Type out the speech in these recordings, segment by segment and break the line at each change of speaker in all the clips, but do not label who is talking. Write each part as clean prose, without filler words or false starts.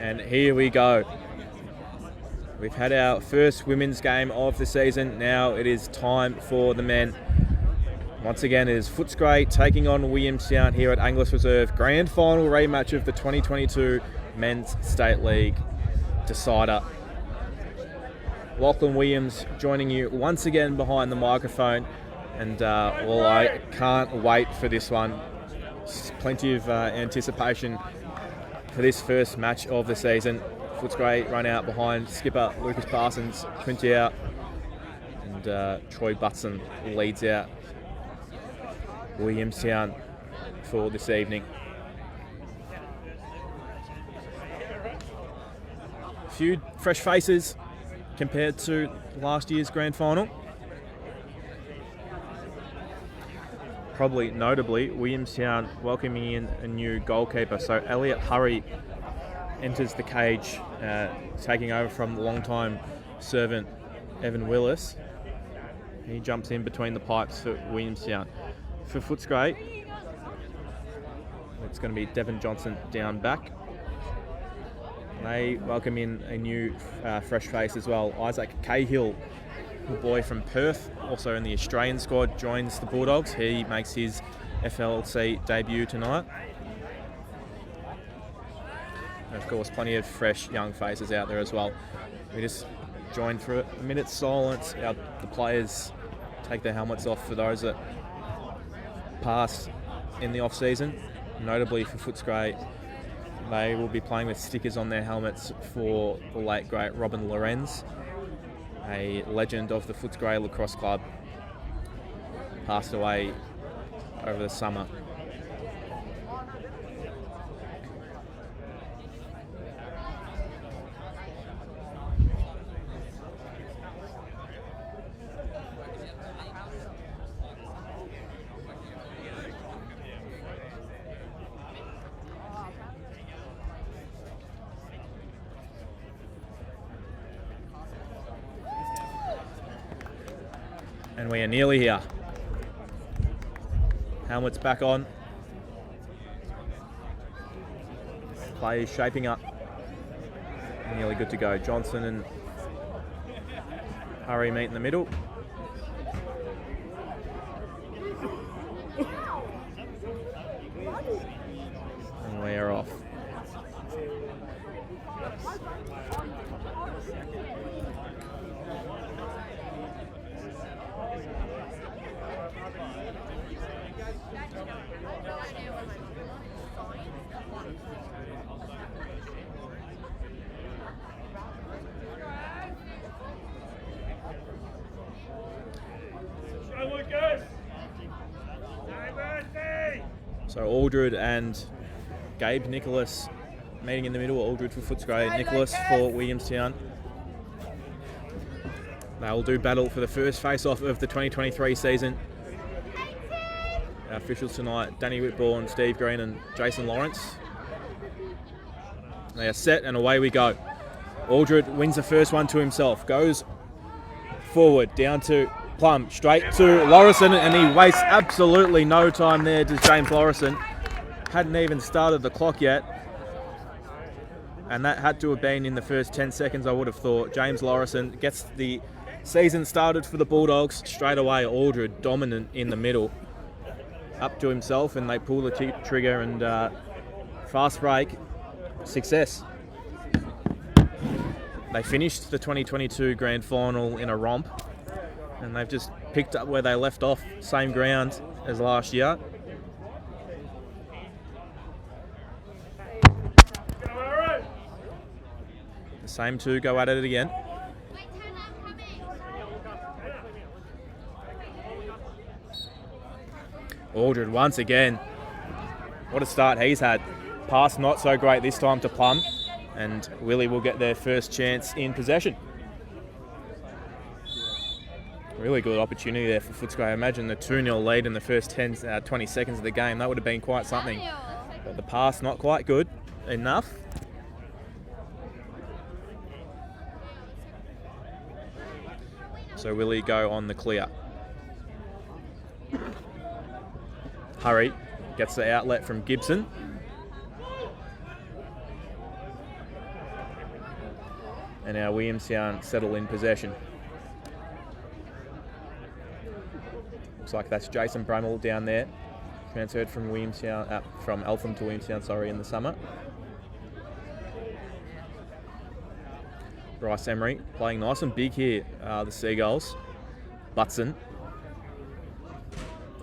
And here we go. We've had our first women's game of the season. Now it is time for the men. Once again, it is Footscray taking on Williamstown here at Angliss Reserve. Grand final rematch of the 2022 Men's State League decider. Lachlan Williams joining you once again behind the microphone. And, well, I can't wait for this one. Plenty of anticipation for this first match of the season. Footscray run out behind skipper Lucas Parsons, Quinty out, and Troy Butson leads out Williamstown for this evening. A few fresh faces compared to last year's grand final. Probably notably, Williamstown welcoming in a new goalkeeper. So Elliot Hurry enters the cage, taking over from the long-time servant Evan Willis. He jumps in between the pipes for Williamstown. For Footscray, it's going to be Devon Johnson down back. They welcome in a new fresh face as well. Isaac Cahill, a boy from Perth, also in the Australian squad, joins the Bulldogs. He makes his FLC debut tonight. And of course, plenty of fresh young faces out there as well. We just joined for a minute's silence. The players take their helmets off for those that passed in the off-season. Notably for Footscray, they will be playing with stickers on their helmets for the late great Robin Lorenz, a legend of the Footscray Lacrosse Club, passed away over the summer. And we are nearly here. Helmets back on. Players shaping up. Nearly good to go. Johnson and Hurry meet in the middle. And we are off. So Aldred and Gabe Nicholas meeting in the middle. Aldred for Footscray, Nicholas for Williamstown. They will do battle for the first face-off of the 2023 season. Our officials tonight, Danny Whitborn, Steve Green and Jason Lawrence. They are set and away we go. Aldred wins the first one to himself, goes forward, down to Plum, straight to Lorison, and he wastes absolutely no time there to James Lorison. Hadn't even started the clock yet. And that had to have been in the first 10 seconds, I would have thought. James Lorison gets the season started for the Bulldogs. Straight away, Aldred dominant in the middle. Up to himself, and they pull the trigger, and fast break, success. They finished the 2022 grand final in a romp, and they've just picked up where they left off, same ground as last year. The same two go at it again. Aldred once again. What a start he's had. Pass not so great this time to Plum, and Willie will get their first chance in possession. Really good opportunity there for Footscray. Imagine the 2-0 lead in the first 20 seconds of the game. That would have been quite something. But the pass not quite good enough. So Willie go on the clear. Hurry gets the outlet from Gibson. And now Williamstown settle in possession. Looks like that's Jason Brummel down there. Transferred from Williamstown, from Eltham to Williamstown, in the summer. Bryce Emery playing nice and big here, the Seagulls. Butson.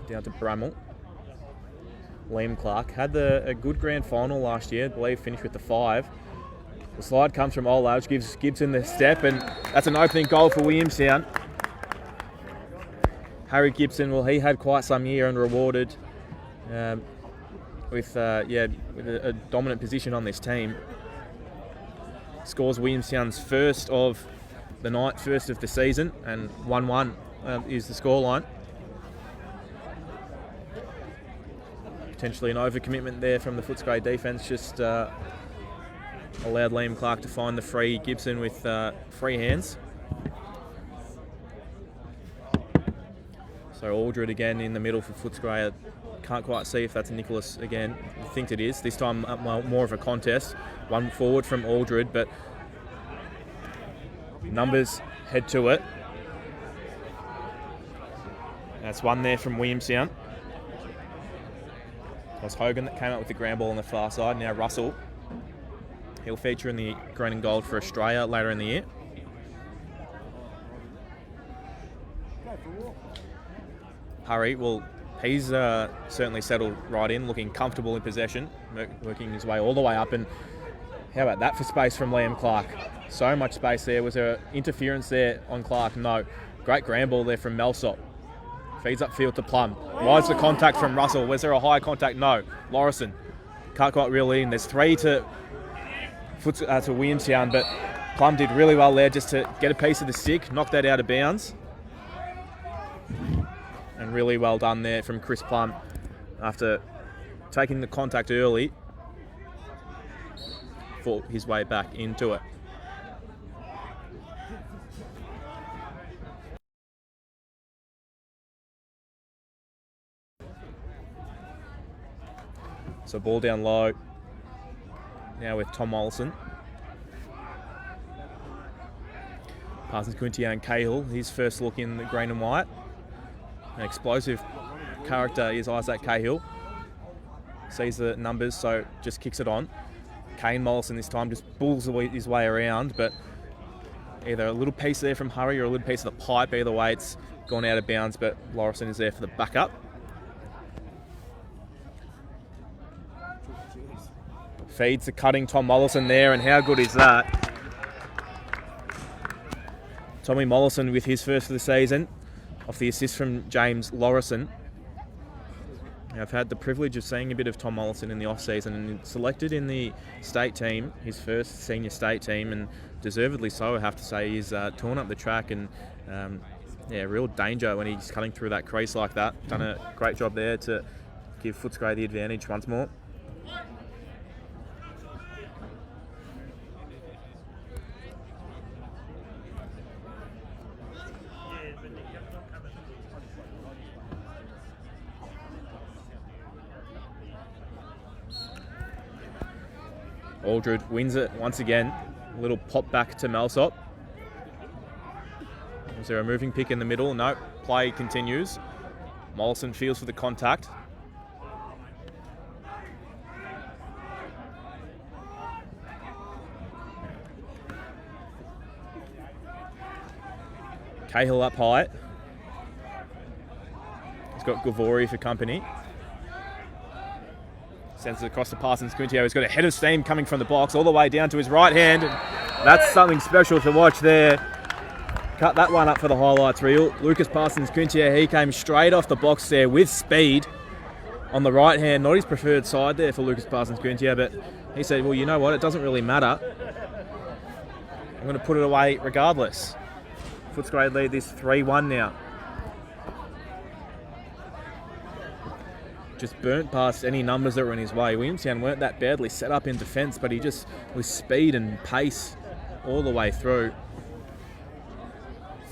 Down to Brummel. Liam Clark had a good grand final last year, I believe finished with the 5. The slide comes from Olaj, gives Gibson the step, and that's an opening goal for Williamstown. Harry Gibson, well, he had quite some year and rewarded with a dominant position on this team. Scores Williamstown's first of the night, first of the season, and 1-1 is the scoreline. Potentially an overcommitment there from the Footscray defence, just allowed Liam Clark to find the free. Gibson with free hands. So Aldred again in the middle for Footscray. Can't quite see if that's Nicholas again. I think it is. This time more of a contest. One forward from Aldred, but numbers head to it. That's one there from Williamstown. It was Hogan that came up with the ground ball on the far side. Now Russell. He'll feature in the green and gold for Australia later in the year. Hurry, well, he's certainly settled right in, looking comfortable in possession, working his way all the way up. And how about that for space from Liam Clark? So much space there. Was there interference there on Clark? No. Great ground ball there from Melsop. Feeds upfield to Plum. Wides the contact from Russell. Was there a high contact? No. Lorison can't quite reel in. There's 3 to Williamstown, but Plum did really well there just to get a piece of the stick, knock that out of bounds. And really well done there from Chris Plum after taking the contact early, fought his way back into it. So ball down low. Now with Tom Mollison. Parsons Quintier and Cahill, his first look in the green and white. An explosive character is Isaac Cahill. Sees the numbers, so just kicks it on. Kane Mollison this time just bulls his way around, but either a little piece there from Hurry or a little piece of the pipe. Either way, it's gone out of bounds, but Lorison is there for the backup. Feeds the cutting Tom Mollison there, and how good is that? Tommy Mollison with his first of the season, off the assist from James Lorison. I've had the privilege of seeing a bit of Tom Mollison in the off-season, and selected in the state team, his first senior state team, and deservedly so, I have to say. He's torn up the track, and real danger when he's cutting through that crease like that. Done a great job there to give Footscray the advantage once more. Aldred wins it once again. A little pop back to Melsop. Was there a moving pick in the middle? No. Play continues. Mollison feels for the contact. Cahill up high. He's got Gavori for company. Sends it across to Parsons Quintio. He's got a head of steam coming from the box all the way down to his right hand. And that's something special to watch there. Cut that one up for the highlights reel. Lucas Parsons Quintio, he came straight off the box there with speed on the right hand. Not his preferred side there for Lucas Parsons Quintio, but he said, well, you know what? It doesn't really matter. I'm going to put it away regardless. Footscray lead this 3-1 now. Just burnt past any numbers that were in his way. Williamstown weren't that badly set up in defence, but he just, with speed and pace all the way through.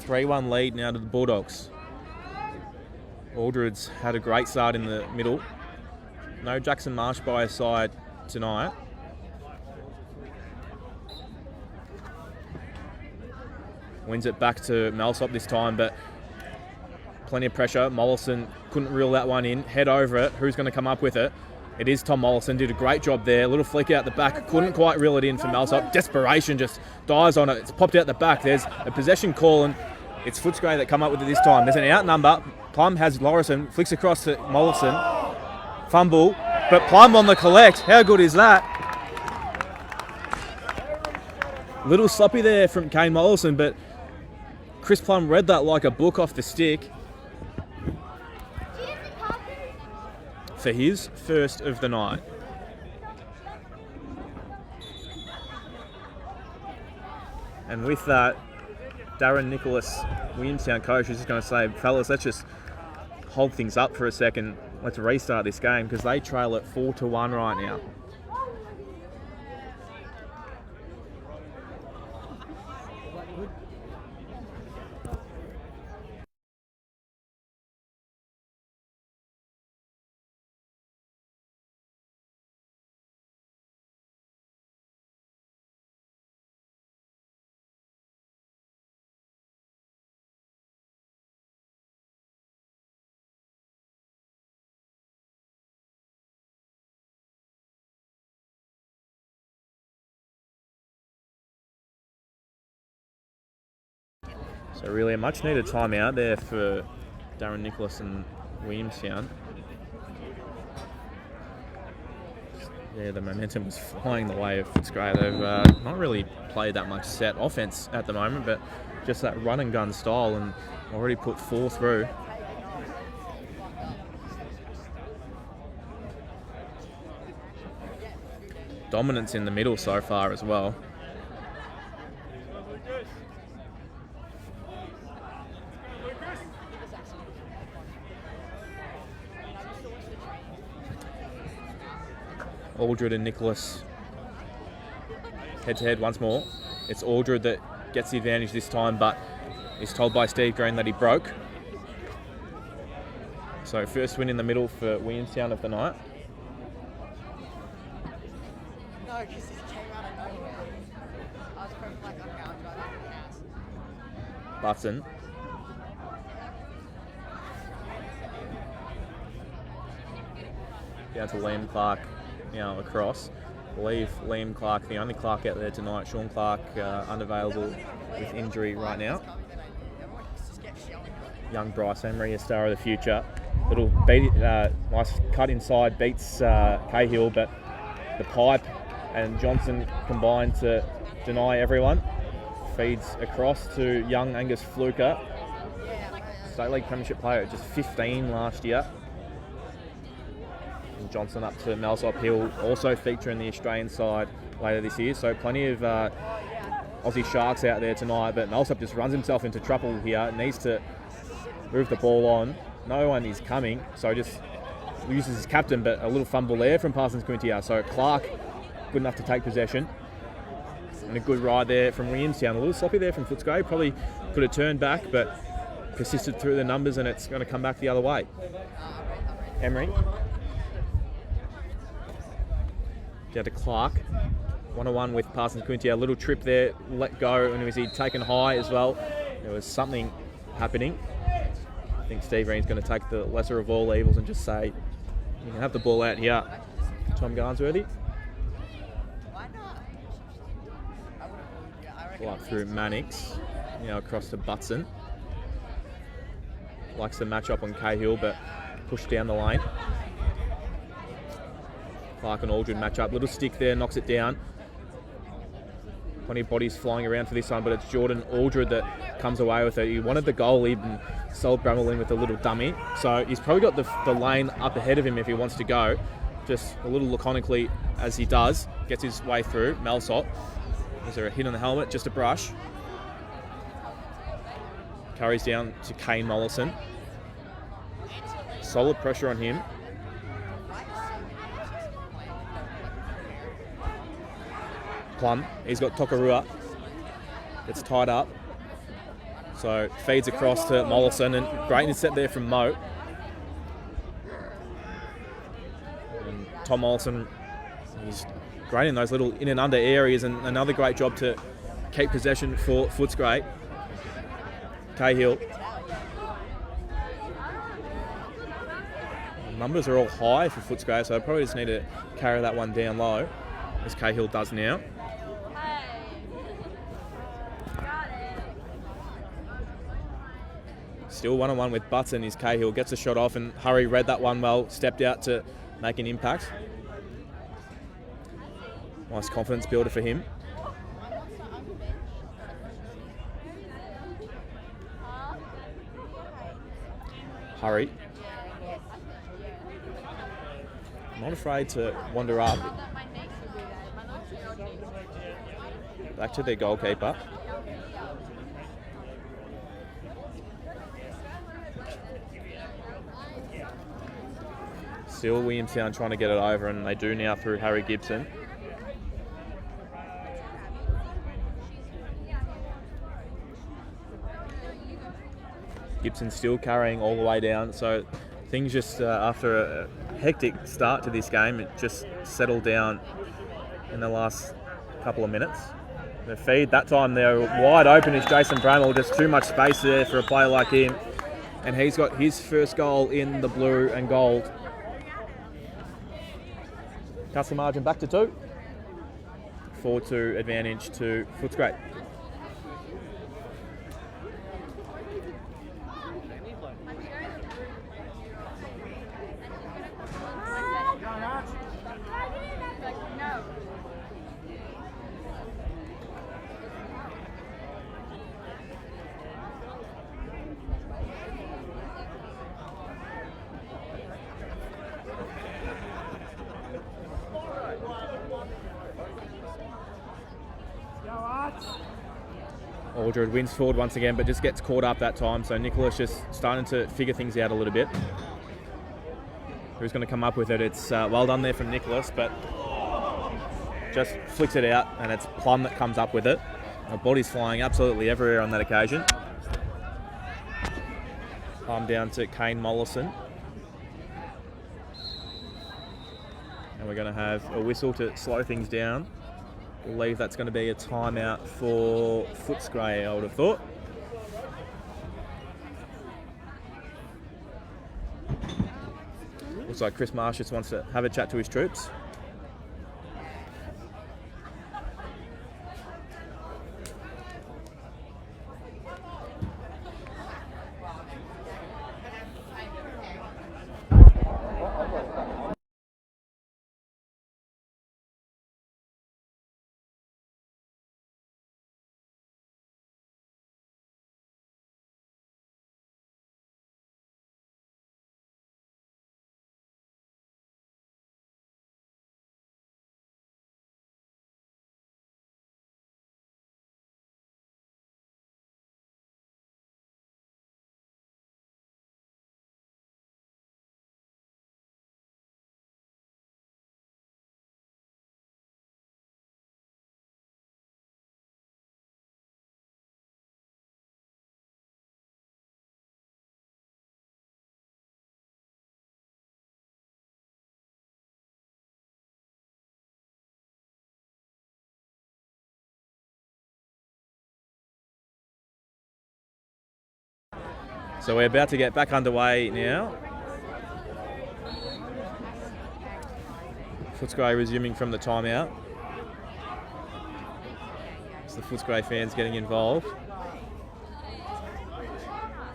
3-1 lead now to the Bulldogs. Aldred's had a great start in the middle. No Jackson Marsh by his side tonight. Wins it back to Malsop this time, but plenty of pressure. Mollison couldn't reel that one in. Head over it. Who's going to come up with it? It is Tom Mollison. Did a great job there. A little flick out the back. Couldn't quite reel it in for Malsop. Desperation, just dives on it. It's popped out the back. There's a possession call, and it's Footscray that come up with it this time. There's an outnumber. Plum has Lorison. Flicks across to Mollison. Fumble. But Plum on the collect. How good is that? Little sloppy there from Kane Mollison, but Chris Plum read that like a book off the stick for his first of the night. And with that, Darren Nicholas, Williamstown coach, is just going to say, fellas, let's just hold things up for a second. Let's restart this game because they trail at 4-1 right now. So really a much needed timeout there for Darren Nicholas and Williamstown. Yeah, the momentum was flying the way of Footscray. They've not really played that much set offense at the moment, but just that run and gun style, and already put 4 through. Dominance in the middle so far as well. Aldred and Nicholas head-to-head once more. It's Aldred that gets the advantage this time, but is told by Steve Green that he broke. So first win in the middle for Williamstown of the night.
No, because it came out of nowhere. I was probably like, okay, I'll drive out of the house.
Button. Down to Liam Clark. Now across. Believe Liam Clark, the only Clark out there tonight. Sean Clark unavailable with injury right now. Young Bryce Emery, a star of the future. Little beat, nice cut inside, beats Cahill, but the pipe and Johnson combined to deny everyone. Feeds across to young Angus Fluker. State League Premiership player, just 15 last year. Johnson up to Malsop. He'll also feature in the Australian side later this year. So plenty of Aussie Sharks out there tonight, but Malsop just runs himself into trouble here. Needs to move the ball on. No one is coming, so just uses his captain, but a little fumble there from Parsons Quintia. So Clark, good enough to take possession. And a good ride there from Williamstown. A little sloppy there from Footscray. Probably could have turned back, but persisted through the numbers, and it's going to come back the other way. Emery. Down to Clark. 1-on-1 with Parsons Quintia. A little trip there, let go, and was he taken high as well? There was something happening. I think Steve Green's going to take the lesser of all evils and just say, you can have the ball out here. Tom Garnsworthy. Ball up through Mannix. Now across to Butson. Likes the match up on Cahill, but pushed down the lane. Clark and Aldred match up. Little stick there, knocks it down. Plenty of bodies flying around for this one, but it's Jordan Aldred that comes away with it. He wanted the goal, even sold Bramwell in with a little dummy. So he's probably got the lane up ahead of him if he wants to go. Just a little laconically as he does. Gets his way through. Malsop. Is there a hit on the helmet? Just a brush. Carries down to Kane Mollison. Solid pressure on him. Plum, he's got Tokarua. It's tied up. So feeds across to Mollison, and great intercept there from Mo. And Tom Mollison, he's great in those little in and under areas, and another great job to keep possession for Footscray. Cahill. The numbers are all high for Footscray, so I probably just need to carry that one down low, as Cahill does now. Still 1-on-1 with Button is Cahill. Gets a shot off, and Hurry read that one well, stepped out to make an impact. Nice confidence builder for him. Hurry. Not afraid to wander up. Back to their goalkeeper. Still Williamstown trying to get it over, and they do now through Harry Gibson. Gibson still carrying all the way down, so things just after a hectic start to this game, it just settled down in the last couple of minutes. The feed that time there wide open is Jason Bramall, just too much space there for a player like him, and he's got his first goal in the blue and gold. Cuts the margin back to 2. 4-2 advantage to Footscray. Aldred wins forward once again, but just gets caught up that time. So Nicholas just starting to figure things out a little bit. Who's going to come up with it? It's well done there from Nicholas, but just flicks it out, and it's Plum that comes up with it. The body's flying absolutely everywhere on that occasion. Plum down to Kane Mollison. And we're going to have a whistle to slow things down. I believe that's going to be a timeout for Footscray, I would have thought. Looks like Chris Marsh just wants to have a chat to his troops. So we're about to get back underway now. Footscray resuming from the timeout. It's the Footscray fans getting involved.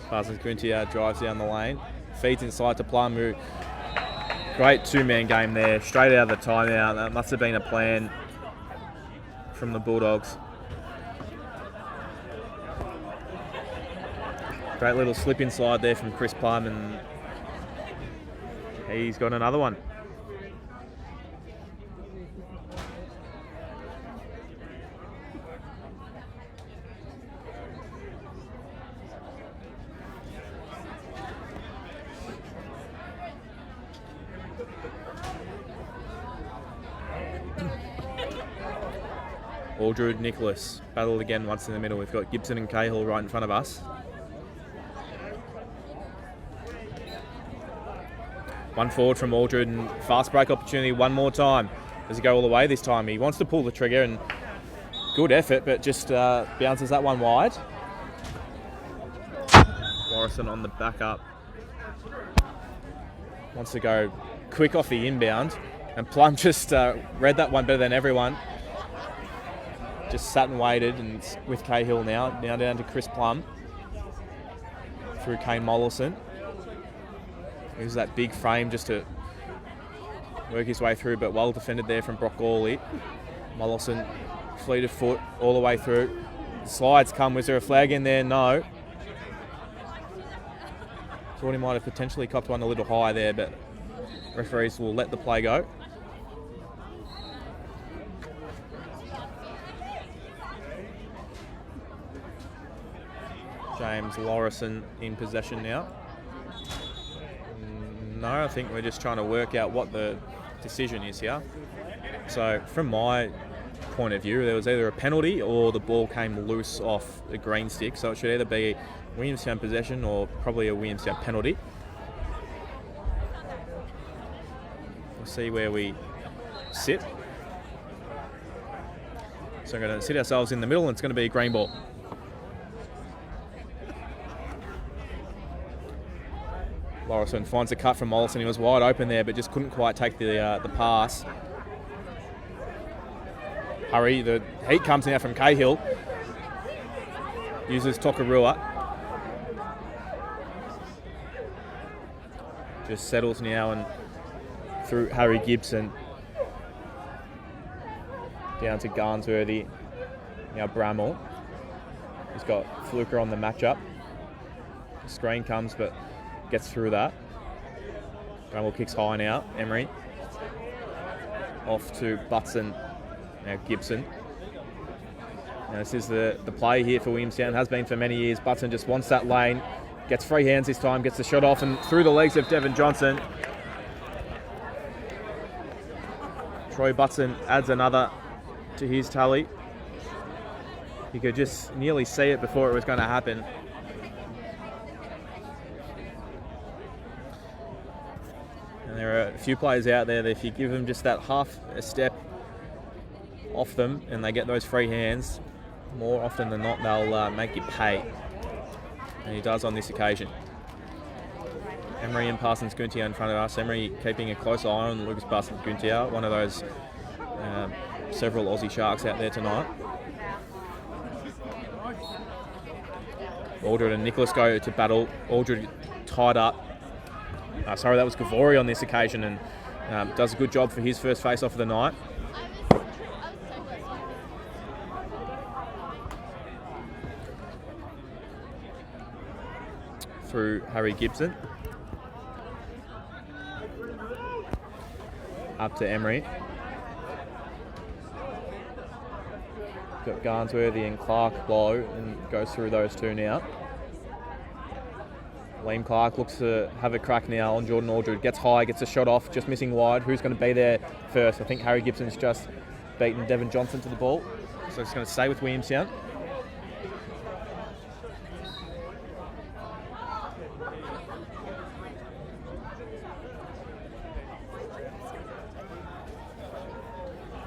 Parsons Quintia drives down the lane. Feeds inside to Plum, who great two-man game there, straight out of the timeout. That must have been a plan from the Bulldogs. Great little slip inside there from Chris Plum, and he's got another one. Aldred, Nicholas battled again once in the middle. We've got Gibson and Cahill right in front of us. One forward from Aldred, and fast break opportunity one more time. Does he go all the way this time? He wants to pull the trigger, and good effort, but just bounces that one wide. Lorison on the back up. Wants to go quick off the inbound. And Plum just read that one better than everyone. Just sat and waited, and it's with Cahill now. Now down to Chris Plum. Through Kane Mollison. Uses that big frame just to work his way through, but well defended there from Brock Gawley. Mollison, fleet of foot all the way through. Slides come. Was there a flag in there? No. Thought he might have potentially copped one a little high there, but referees will let the play go. James Lorison in possession now. No, I think we're just trying to work out what the decision is here. So from my point of view, there was either a penalty or the ball came loose off the green stick. So it should either be Williamstown possession or probably a Williamstown penalty. We'll see where we sit. So we're going to sit ourselves in the middle, and it's going to be a green ball. Lorison finds a cut from Mollison. He was wide open there, but just couldn't quite take the pass. Hurry, the heat comes now from Cahill. Uses Tokarua. Just settles now and through Harry Gibson. Down to Garnsworthy. Now Bramall. He's got Fluker on the matchup. The screen comes, but gets through that. Bramall kicks high now. Emery. Off to Butson. Now Gibson. Now this is the play here for Williamstown. Has been for many years. Butson just wants that lane. Gets free hands this time. Gets the shot off and through the legs of Devon Johnson. Troy Butson adds another to his tally. You could just nearly see it before it was going to happen. And there are a few players out there that if you give them just that half a step off them and they get those free hands, more often than not they'll make you pay. And he does on this occasion. Emery and Parsons-Guntier in front of us. Emery keeping a close eye on Lucas Parsons-Guntier, one of those several Aussie Sharks out there tonight. Aldred and Nicholas go to battle. Aldred tied up. Sorry, that was Gavori on this occasion, and does a good job for his first face-off of the night. Through Harry Gibson. Up to Emery. Got Garnsworthy and Clark low and goes through those two now. Liam Clark looks to have a crack now on Jordan Aldred. Gets high, gets a shot off, just missing wide. Who's going to be there first? I think Harry Gibson's just beaten Devon Johnson to the ball. So it's going to stay with Williamstown.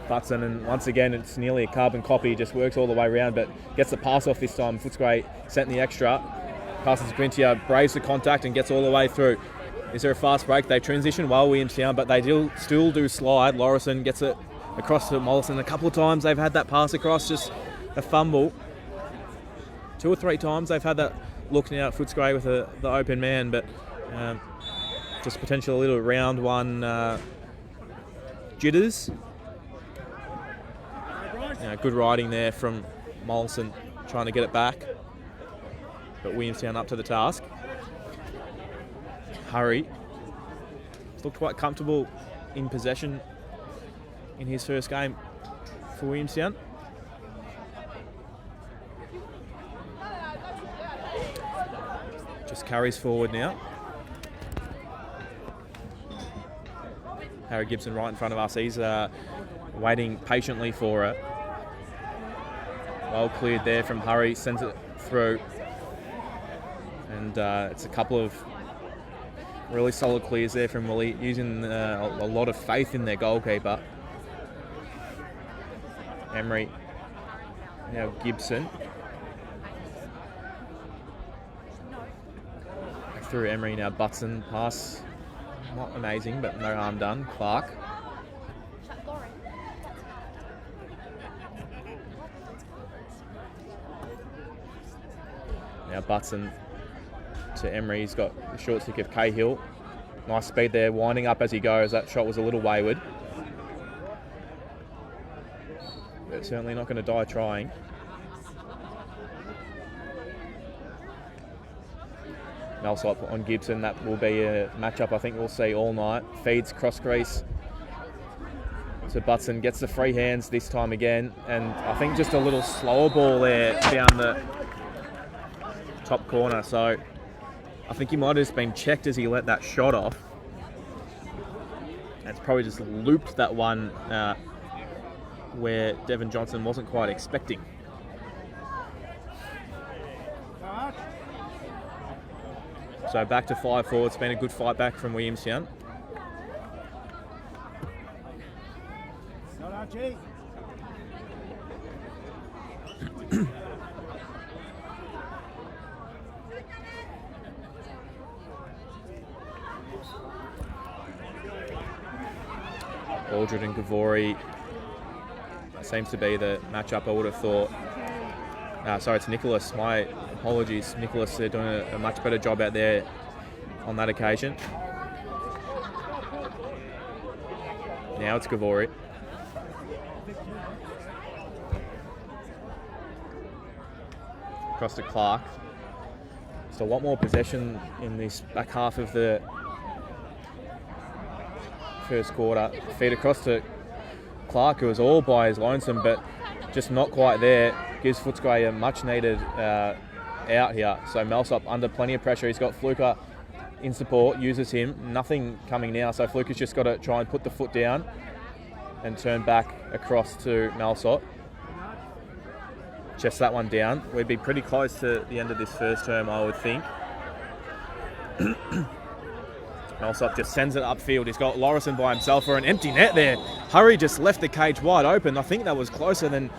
Butson, and once again it's nearly a carbon copy, just works all the way around but gets the pass off this time. Footscray sent in the extra. Parsons-Guntier braves the contact and gets all the way through. Is there a fast break? They transition well, Williamstown, but they still do slide. Lorison gets it across to Mollison. A couple of times they've had that pass across, just a fumble. 2 or 3 times they've had that look now at Footscray with the open man, but just potentially a little round one jitters. Good riding there from Mollison trying to get it back. But Williamstown up to the task. Hurry. Looked quite comfortable in possession in his first game for Williamstown. Just carries forward now. Harry Gibson right in front of us. He's waiting patiently for it. Well cleared there from Hurry. Sends it through. And it's a couple of really solid clears there from Willie, using a lot of faith in their goalkeeper. Emery, now Gibson. through Emery now. Butson pass, not amazing, but no harm done. Clark. Now Butson to Emery. He's got the short stick of Cahill. Nice speed there, winding up as he goes. That shot was a little wayward. But certainly not going to die trying. Melsop on Gibson. That will be a matchup I think we'll see all night. Feeds cross crease to Butson. Gets the free hands this time again. And I think just a little slower ball there down the top corner. So I think he might have just been checked as he let that shot off. And it's probably just looped that one where Devon Johnson wasn't quite expecting. So back to 5-4. It's been a good fight back from Williamstown. Aldred and Gavori. That seems to be the matchup I would have thought. Sorry, it's Nicholas. My apologies, Nicholas. They're doing a much better job out there on that occasion. Now it's Gavori. Across to Clark. Just a lot more possession in this back half of the first quarter. Feed across to Clark, who was all by his lonesome, but just not quite there. Gives Footscray a much needed out here. So Melsop under plenty of pressure. He's got Fluker in support, uses him. Nothing coming now, so Fluker's just got to try and put the foot down and turn back across to Melsop. Chest that one down. We'd be pretty close to the end of this first term, I would think. Melsop just sends it upfield. He's got Lorison by himself for an empty net there. Hurry just left the cage wide open. I think that was closer than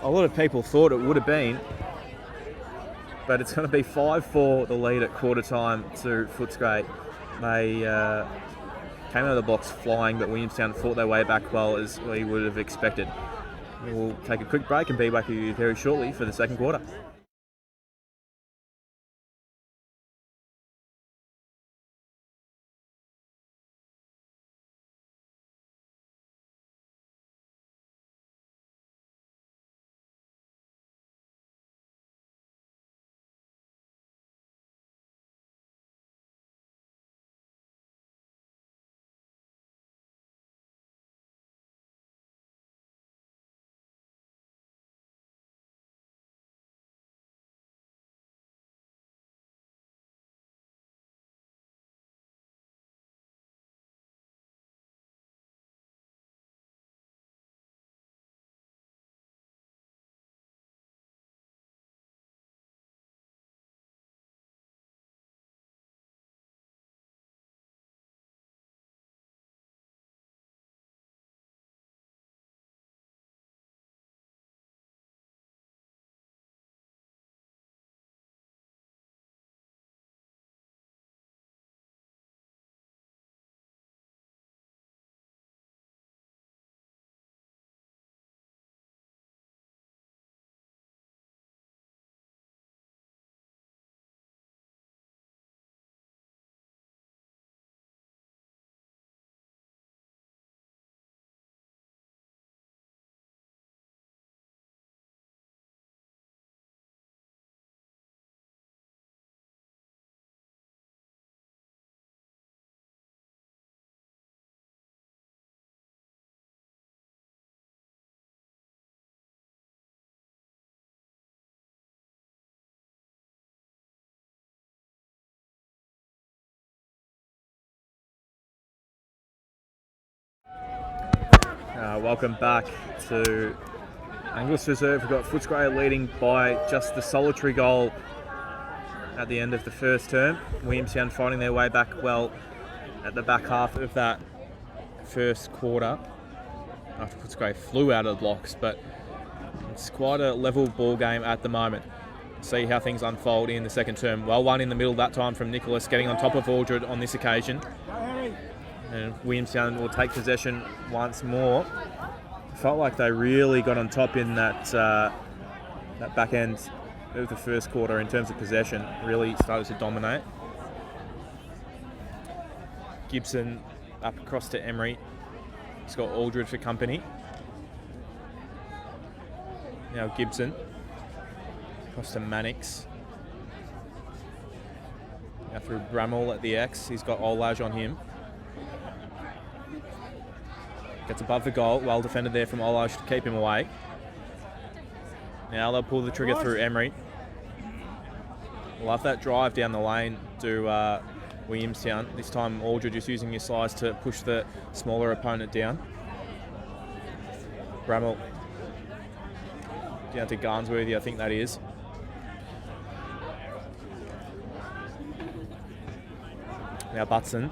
a lot of people thought it would have been. But it's going to be 5-4 the lead at quarter time to Footscray. They came out of the blocks flying, but Williamstown fought their way back well as we would have expected. We'll take a quick break and be back with you very shortly for the second quarter. Welcome back to Angliss Reserve. We've got Footscray leading by just the solitary goal at the end of the first term. Williamstown fighting their way back well at the back half of that first quarter after Footscray flew out of the blocks, but it's quite a level ball game at the moment. see how things unfold in the second term. Well won in the middle that time from Nicholas, getting on top of Aldred on this occasion. And Williamstown will take possession once more. Felt like they really got on top in that back end of the first quarter in terms of possession. Really started to dominate. Gibson up across to Emery. He's got Aldred for company. Now Gibson across to Mannix. Now through Bramall at the X. He's got Olaj on him. Gets above the goal. Well defended there from Olaj to keep him away. Now they'll pull the trigger through Emery. Love that drive down the lane to Williamstown. This time Aldred just using his size to push the smaller opponent down. Bramall down to Garnsworthy, I think that is. Now Butson.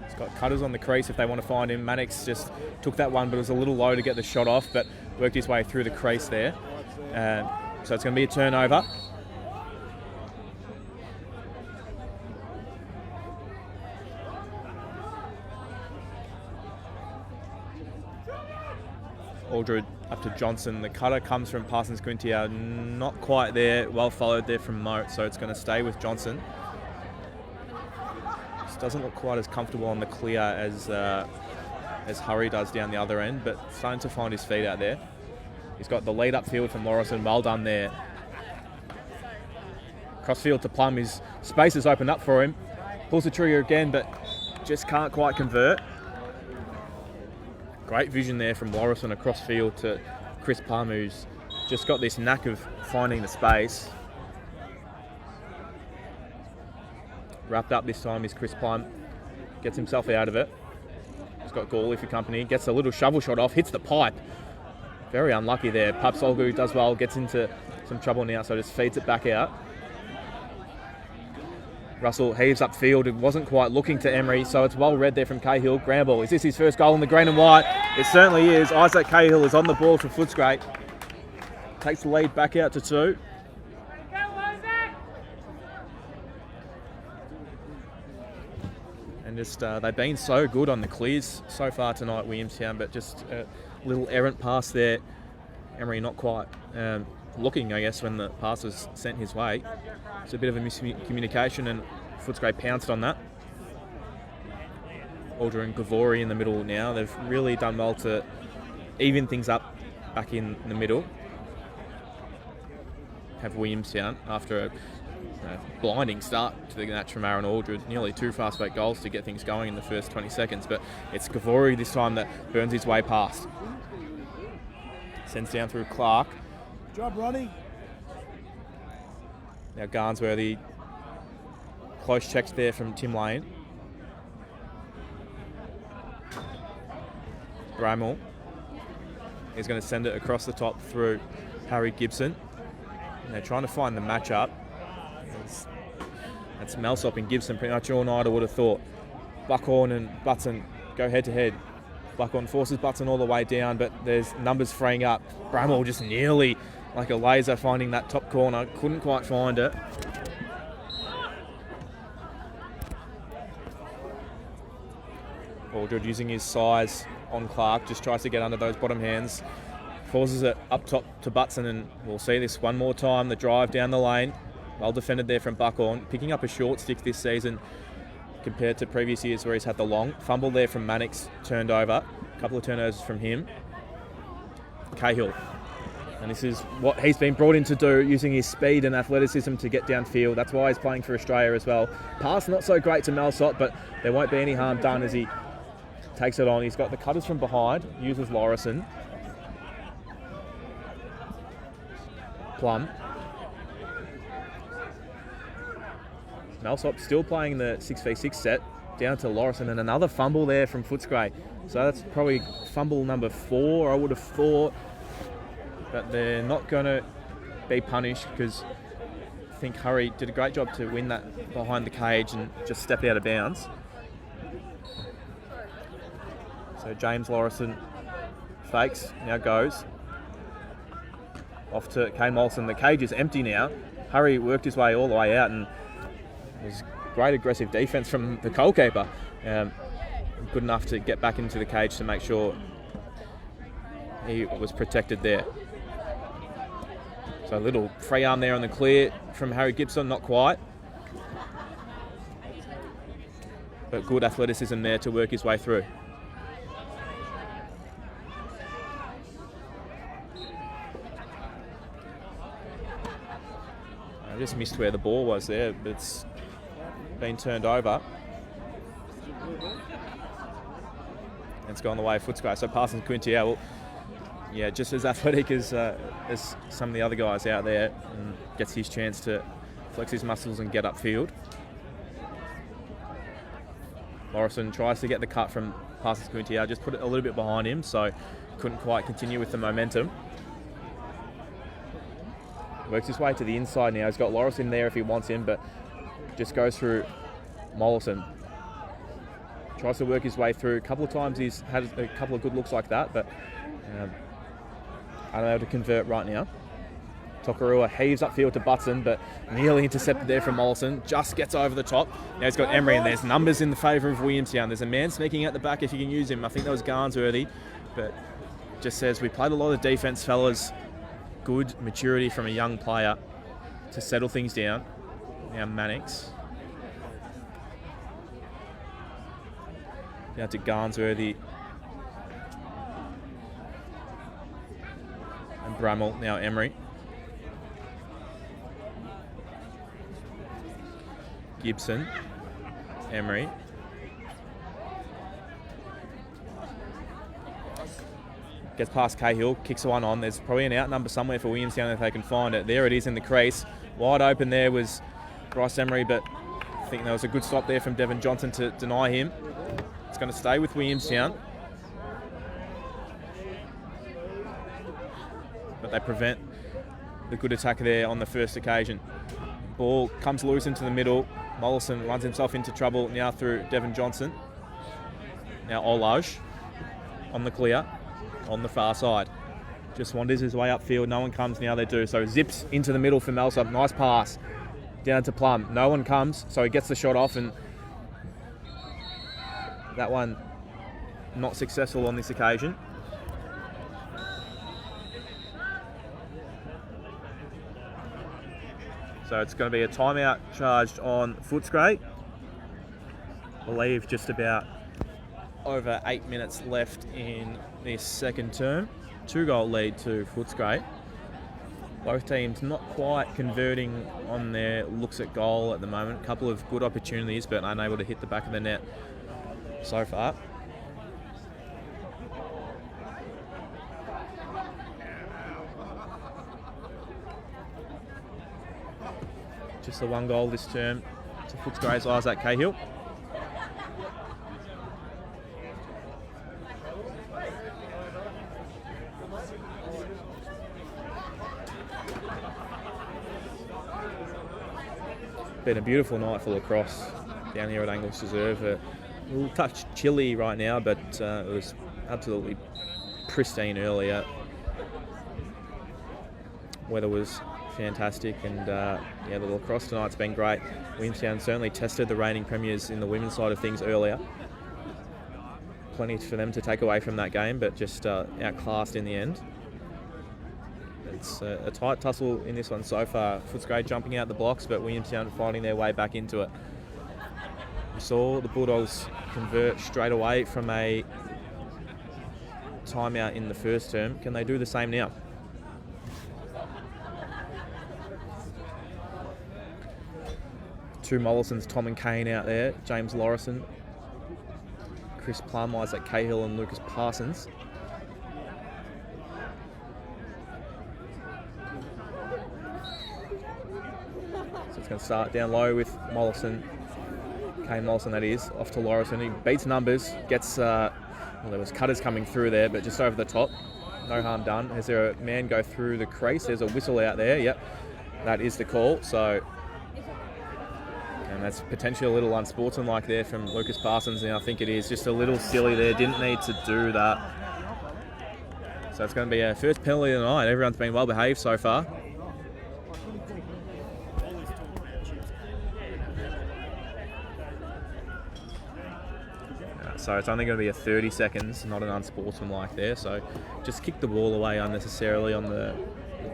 He's got cutters on the crease if they want to find him. Mannix just took that one, but it was a little low to get the shot off, but worked his way through the crease there. So it's going to be a turnover. Aldred up to Johnson. The cutter comes from Parsons Quintia. Not quite there. Well followed there from Moat, so it's going to stay with Johnson. Just doesn't look quite as comfortable on the clear as Hurry does down the other end, but starting to find his feet out there. He's got the lead upfield from Morrison. Well done there. Crossfield to Plum. His space is opened up for him. Pulls the trigger again, but just can't quite convert. Great vision there from Morrison across field to Chris Plum, who's just got this knack of finding the space. Wrapped up this time is Chris Plum. Gets himself out of it. He's got Gawley for company. Gets a little shovel shot off. Hits the pipe. Very unlucky there. Pupsolgu does well. Gets into some trouble now, so just feeds it back out. Russell heaves upfield. It wasn't quite looking to Emery, so it's well read there from Cahill. Ground ball. Is this his first goal in the green and white? It certainly is. Isaac Cahill is on the ball for Footscray. Takes the lead back out to 2. And just they've been so good on the clears so far tonight, Williamstown, but just a little errant pass there. Emery not quite looking, I guess, when the pass was sent his way. It's a bit of a miscommunication, and Footscray pounced on that. Aldred and Gavori in the middle now. They've really done well to even things up back in the middle. Have Williamstown after a blinding start to the match from Aaron Aldred. Nearly 2 fast break goals to get things going in the first 20 seconds, but it's Gavori this time that burns his way past. Sends down through Clark.
Good job, Ronnie.
Now Garnsworthy, close checks there from Tim Lane. Bramall is going to send it across the top through Harry Gibson. And they're trying to find the matchup. That's Malsop and Gibson pretty much all night, I would have thought. Buckhorn and Butson go head to head. Buckhorn forces Butson all the way down, but there's numbers freeing up. Bramall just nearly like a laser finding that top corner. Couldn't quite find it. Aldred using his size on Clark, just tries to get under those bottom hands. Forces it up top to Butson, and we'll see this one more time. The drive down the lane. Well defended there from Buckhorn. Picking up a short stick this season compared to previous years where he's had the long. Fumble there from Mannix, turned over. A couple of turnovers from him. Cahill. And this is what he's been brought in to do, using his speed and athleticism to get downfield. That's why he's playing for Australia as well. Pass not so great to Malsop, but there won't be any harm done as he takes it on. He's got the cutters from behind, uses Lorison. Plum. Malsop still playing the 6v6 set, down to Lorison, and another fumble there from Footscray. So that's probably fumble number 4, I would have thought. But they're not going to be punished because I think Hurry did a great job to win that behind the cage and just stepped out of bounds. So James Lorison fakes, now goes. Off to Kane Molson. The cage is empty now. Hurry worked his way all the way out, and it was great aggressive defence from the goalkeeper. Good enough to get back into the cage to make sure he was protected there. So a little free arm there on the clear from Harry Gibson, not quite. But good athleticism there to work his way through. I just missed where the ball was there, but it's been turned over. It's gone the way of Footscray. So Parsons Quintier, well, yeah, just as athletic as some of the other guys out there, and gets his chance to flex his muscles and get upfield. Morrison tries to get the cut from Parsons Quintier, just put it a little bit behind him, so couldn't quite continue with the momentum. Works his way to the inside now. He's got Loris in there if he wants him, but just goes through Mollison. Tries to work his way through. A couple of times he's had a couple of good looks like that, but unable to convert right now. Tokarua heaves upfield to Butson, but nearly intercepted there from Mollison. Just gets over the top. Now he's got Emery, and there's numbers in the favour of Williamstown. There's a man sneaking out the back if you can use him. I think that was Garnsworthy, but just says we played a lot of defence, fellas. Good maturity from a young player to settle things down. Now Mannix. Down to Garnsworthy. And Bramall, now Emery. Gibson. Emery. Gets past Cahill, kicks one on. There's probably an out number somewhere for Williamstown if they can find it. There it is in the crease. Wide open there was Bryce Emery, but I think there was a good stop there from Devon Johnson to deny him. It's going to stay with Williamstown. But they prevent the good attack there on the first occasion. Ball comes loose into the middle. Mollison runs himself into trouble now through Devon Johnson. Now Olaj on the clear. On the far side. Just wanders his way upfield. No one comes. Now they do. So zips into the middle for Melsa. Nice pass. Down to Plum. No one comes. So he gets the shot off, and that one not successful on this occasion. So it's going to be a timeout charged on Footscray. I believe just about over 8 minutes left in this second term. 2-goal lead to Footscray. Both teams not quite converting on their looks at goal at the moment. A couple of good opportunities, but unable to hit the back of the net so far. Just the one goal this term to Footscray's Isaac Cahill. Been a beautiful night for Lacrosse down here at Angliss Reserve. A little touch chilly right now, but it was absolutely pristine earlier. Weather was fantastic, and the Lacrosse tonight's been great. Williamstown certainly tested the reigning premiers in the women's side of things earlier. Plenty for them to take away from that game, but just outclassed in the end. It's a tight tussle in this one so far. Footscray jumping out the blocks, but Williamstown finding their way back into it. We saw the Bulldogs convert straight away from a timeout in the first term. Can they do the same now? Two Mollisons, Tom and Kane out there. James Lorison, Chris Plum, Isaac Cahill and Lucas Parsons. Going to start down low with Mollison, Kane Mollison that is, off to Lorison. He beats numbers, gets, there was cutters coming through there, but just over the top. No harm done. Is there a man go through the crease? There's a whistle out there. Yep, that is the call. So, and that's potentially a little unsportsmanlike there from Lucas Parsons, and I think it is just a little silly there. Didn't need to do that. So So it's going to be a first penalty of the night. Everyone's been well behaved so far. So it's only going to be a 30 seconds, not an unsportsmanlike there. So just kick the ball away unnecessarily on the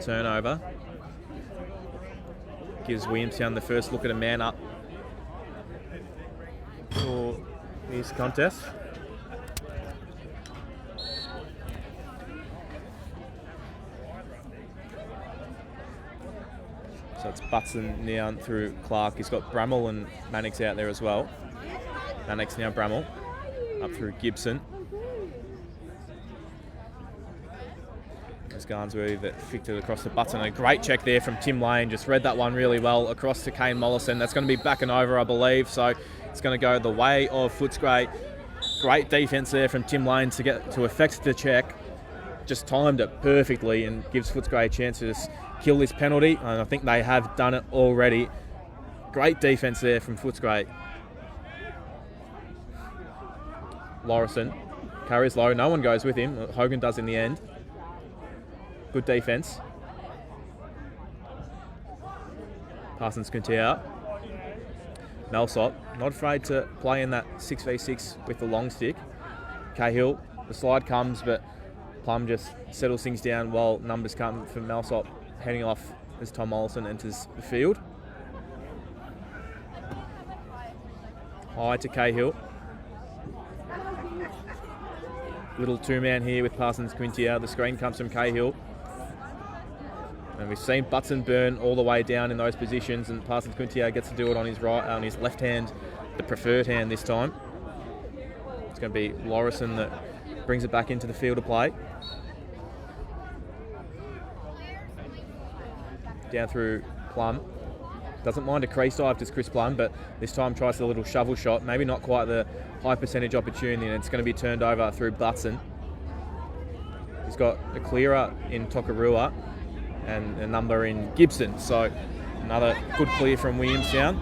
turnover. Gives Williamstown the first look at a man up for this contest. So it's Butson now through Clark. He's got Bramall and Mannix out there as well. Mannix now Bramall. Up through Gibson. There's Garnsworthy that flicked it across to Button. A great check there from Tim Lane. Just read that one really well across to Kane Mollison. That's going to be back and over, I believe. So it's going to go the way of Footscray. Great defence there from Tim Lane to effect the check. Just timed it perfectly and gives Footscray a chance to just kill this penalty. And I think they have done it already. Great defence there from Footscray. Lorison carries low. No one goes with him. Hogan does in the end. Good defence. Parsons Quintia. Melsop, not afraid to play in that 6v6 with the long stick. Cahill, the slide comes, but Plum just settles things down while numbers come from Melsop heading off as Tom Mollison enters the field. High to Cahill. Little two-man here with Parsons Quintia. The screen comes from Cahill. And we've seen Butson burn all the way down in those positions, and Parsons Quintia gets to do it on his right, on his left hand, the preferred hand this time. It's going to be Lorison that brings it back into the field of play. Down through Plum. Doesn't mind a crease dive, does Chris Plum, but this time tries a little shovel shot. Maybe not quite the high percentage opportunity, and it's going to be turned over through Butson. He's got a clearer in Tokarua and a number in Gibson. So another good clear from Williamstown.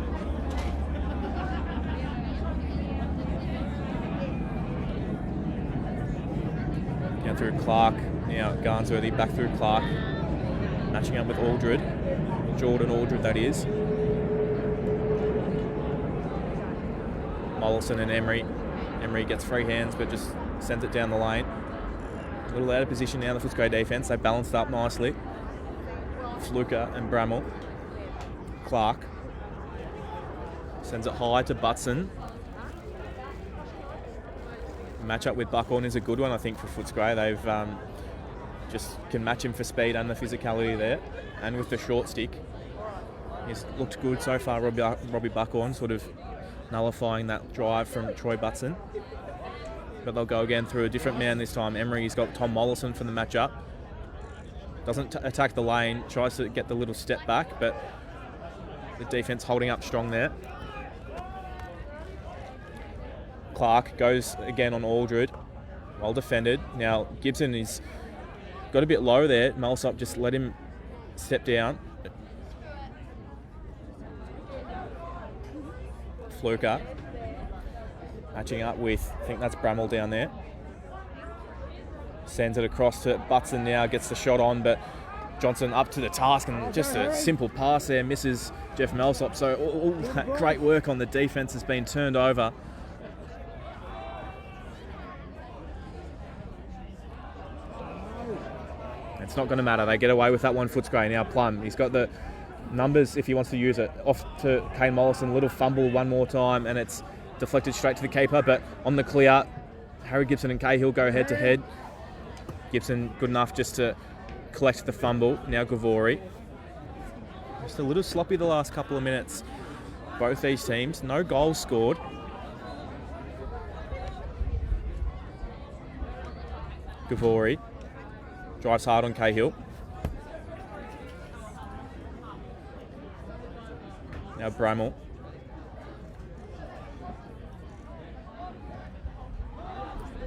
Down through Clark. Now Garnsworthy back through Clark. Matching up with Aldred. Jordan Aldred, that is. Mollison and Emery. Emery gets free hands but just sends it down the lane. A little out of position now, the Footscray defence. They balanced up nicely. Fluker and Bramall. Clark. Sends it high to Butson. Match up with Buckhorn is a good one, I think, for Footscray. They've just can match him for speed and the physicality there. And with the short stick. He's looked good so far, Robbie Buckhorn, sort of nullifying that drive from Troy Butson. But they'll go again through a different man this time. Emery's got Tom Mollison from the matchup. Doesn't attack the lane, tries to get the little step back, but the defence holding up strong there. Clark goes again on Aldred. Well defended. Now Gibson is got a bit low there. Melsop just let him step down. Fluker matching up with, I think that's Bramall down there. Sends it across to Butson now, gets the shot on, but Johnson up to the task, and just a simple pass there, misses Jeff Melsop. So all that great work on the defence has been turned over. It's not going to matter. They get away with that one. Footscray now. Plum, he's got the numbers if he wants to use it. Off to Kane Mollison, little fumble one more time, and it's deflected straight to the keeper. But on the clear, Harry Gibson and Cahill go head to head. Gibson good enough just to collect the fumble. Now Gavori. Just a little sloppy the last couple of minutes. Both these teams. No goals scored. Gavori drives hard on Cahill. Now Bramall.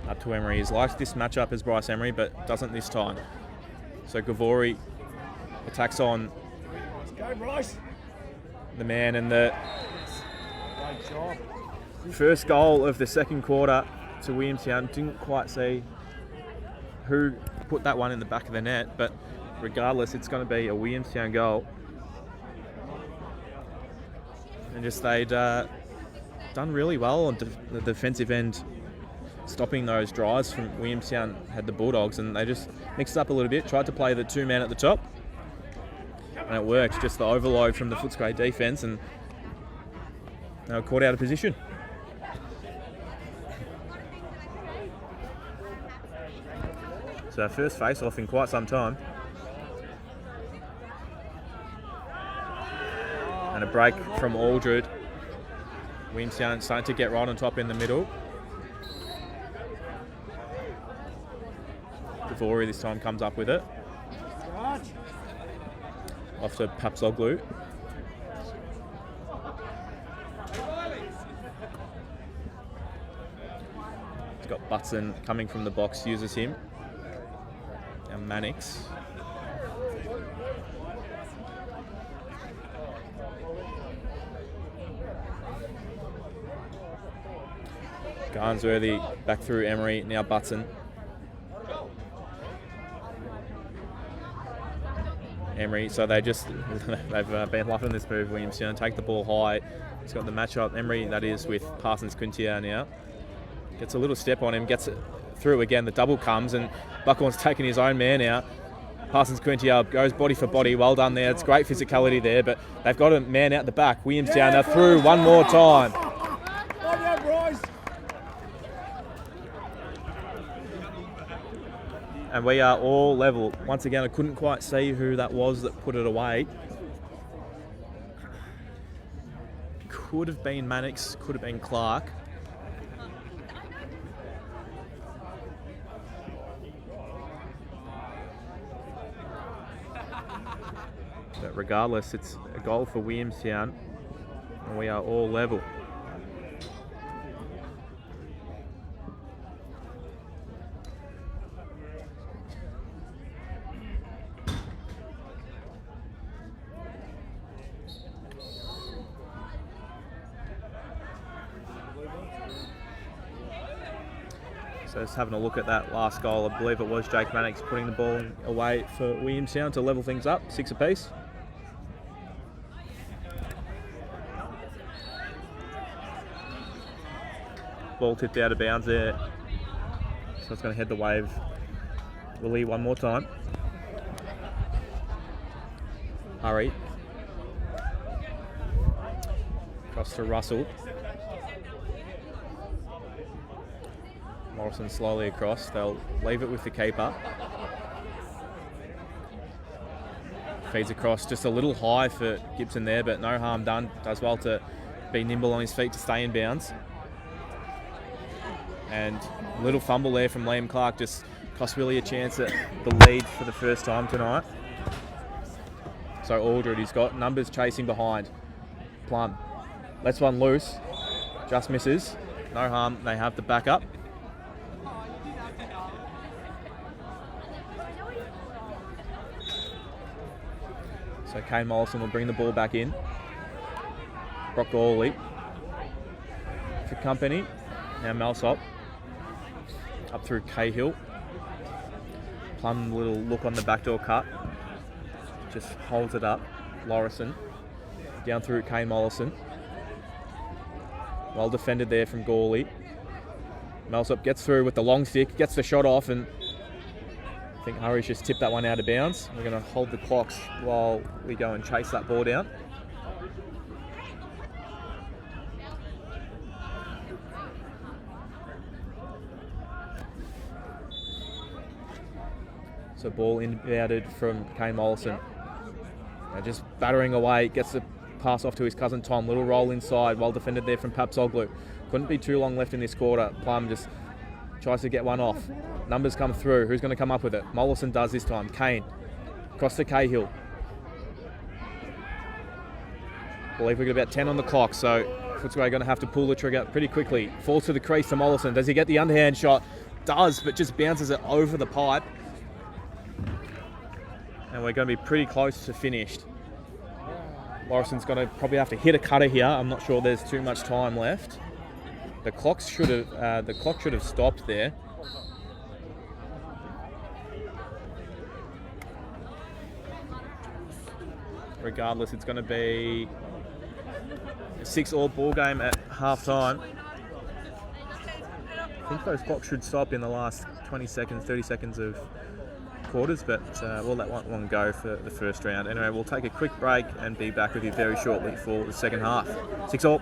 Up to Emery. He's liked this matchup as Bryce Emery, but doesn't this time. So Gavori attacks on the man, and the first goal of the second quarter to Williamstown. Didn't quite see who put that one in the back of the net, but regardless, it's going to be a Williamstown goal. And just they'd done really well on the defensive end, stopping those drives from Williamstown had the Bulldogs, and they just mixed it up a little bit, tried to play the two man at the top, and it worked. Just the overload from the Footscray defence, and they were caught out of position. So our first face-off in quite some time. And a break from Aldred. Williamstown starting to get right on top in the middle. Devori this time comes up with it. Off to Papsoglu. He's got Butson coming from the box, uses him. And Mannix. Garnsworthy back through Emery, now Butson. Emery, so they've been loving this move, Williamstown. Take the ball high. He's got the matchup. Emery, that is, with Parsons Quintier now. Gets a little step on him, gets it through again. The double comes, and Buckhorn's taking his own man out. Parsons Quintier goes body for body. Well done there. It's great physicality there, but they've got a man out the back. Williamstown are through one more time. And we are all level. Once again, I couldn't quite see who that was that put it away. Could have been Mannix, could have been Clark. But regardless, it's a goal for Williamstown, and we are all level. So just having a look at that last goal, I believe it was Jake Mannix putting the ball away for Williamstown to level things up, 6 apiece. Ball tipped out of bounds there, so it's going to head the wave. Willie one more time. Hurry. Across to Russell. Morrison slowly across. They'll leave it with the keeper. Feeds across, just a little high for Gibson there, but no harm done. Does well to be nimble on his feet to stay in bounds. And a little fumble there from Liam Clark just cost Willie a chance at the lead for the first time tonight. So Aldred, he's got numbers chasing behind. Plum lets one loose, just misses. No harm, they have the backup. So Kane Mollison will bring the ball back in. Brock Gawley for company. Now Malsop up through Cahill. Plum little look on the backdoor cut. Just holds it up. Lorison down through Kane Mollison. Well defended there from Gawley. Malsop gets through with the long stick, gets the shot off, and I think Hurry's just tipped that one out of bounds. We're going to hold the clocks while we go and chase that ball down. So ball inbounded from Kane Mollison. Just battering away, gets the pass off to his cousin Tom. Little roll inside, well defended there from Papsoglu. Couldn't be too long left in this quarter. Plum just tries to get one off. Numbers come through. Who's going to come up with it? Mollison does this time. Kane. Across to Cahill. I believe we've got about 10 on the clock, so Footscray going to have to pull the trigger pretty quickly. Falls to the crease to Mollison. Does he get the underhand shot? Does, but just bounces it over the pipe. And we're going to be pretty close to finished. Morrison's going to probably have to hit a cutter here. I'm not sure there's too much time left. The clock should have stopped there. regardless, it's going to be a 6-all ball game at half time. I think those clocks should stop in the last 20 seconds, 30 seconds of quarters, but we'll let one go for the first round. Anyway, we'll take a quick break and be back with you very shortly for the second half. 6-all.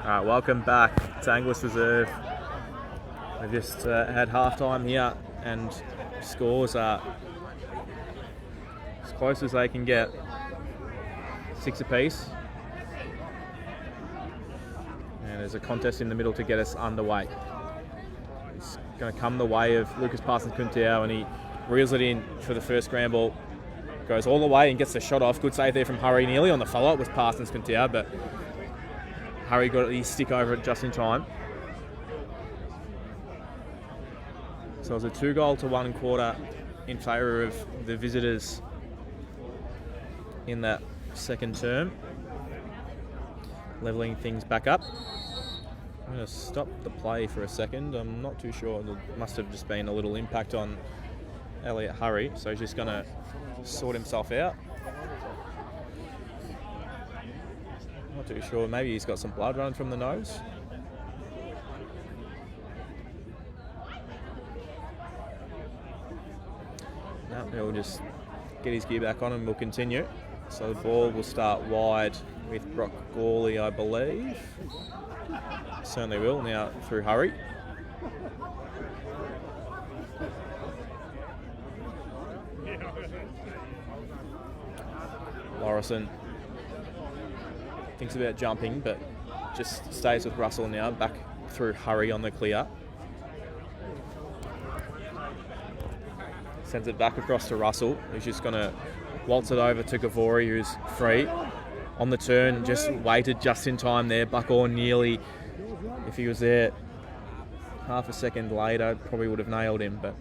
All right, welcome back to Angliss Reserve. We've just had half time here, and scores are as close as they can get. 6 apiece. And there's a contest in the middle to get us underway. It's going to come the way of Lucas Parsons-Quintao, and he reels it in for the first scramble. Goes all the way and gets the shot off. Good save there from Hurry, nearly on the follow-up with Parsons-Quintao, but Hurry got his stick over it just in time. So it was a 2-goal to 1 quarter in favour of the visitors in that second term, levelling things back up. I'm going to stop the play for a second. I'm not too sure. There must have just been a little impact on Elliot Hurry, so he's just going to sort himself out. Not too sure. Maybe he's got some blood running from the nose. No, he'll just get his gear back on and we'll continue. So the ball will start wide with Brock Gawley, I believe. Certainly will, now through Hurry. Lorison thinks about jumping, but just stays with Russell now, back through Hurry on the clear. Sends it back across to Russell, who's just going to waltz it over to Gavori, who's free. On the turn, just waited just in time there. Buckhorn nearly, if he was there half a second later, probably would have nailed him, but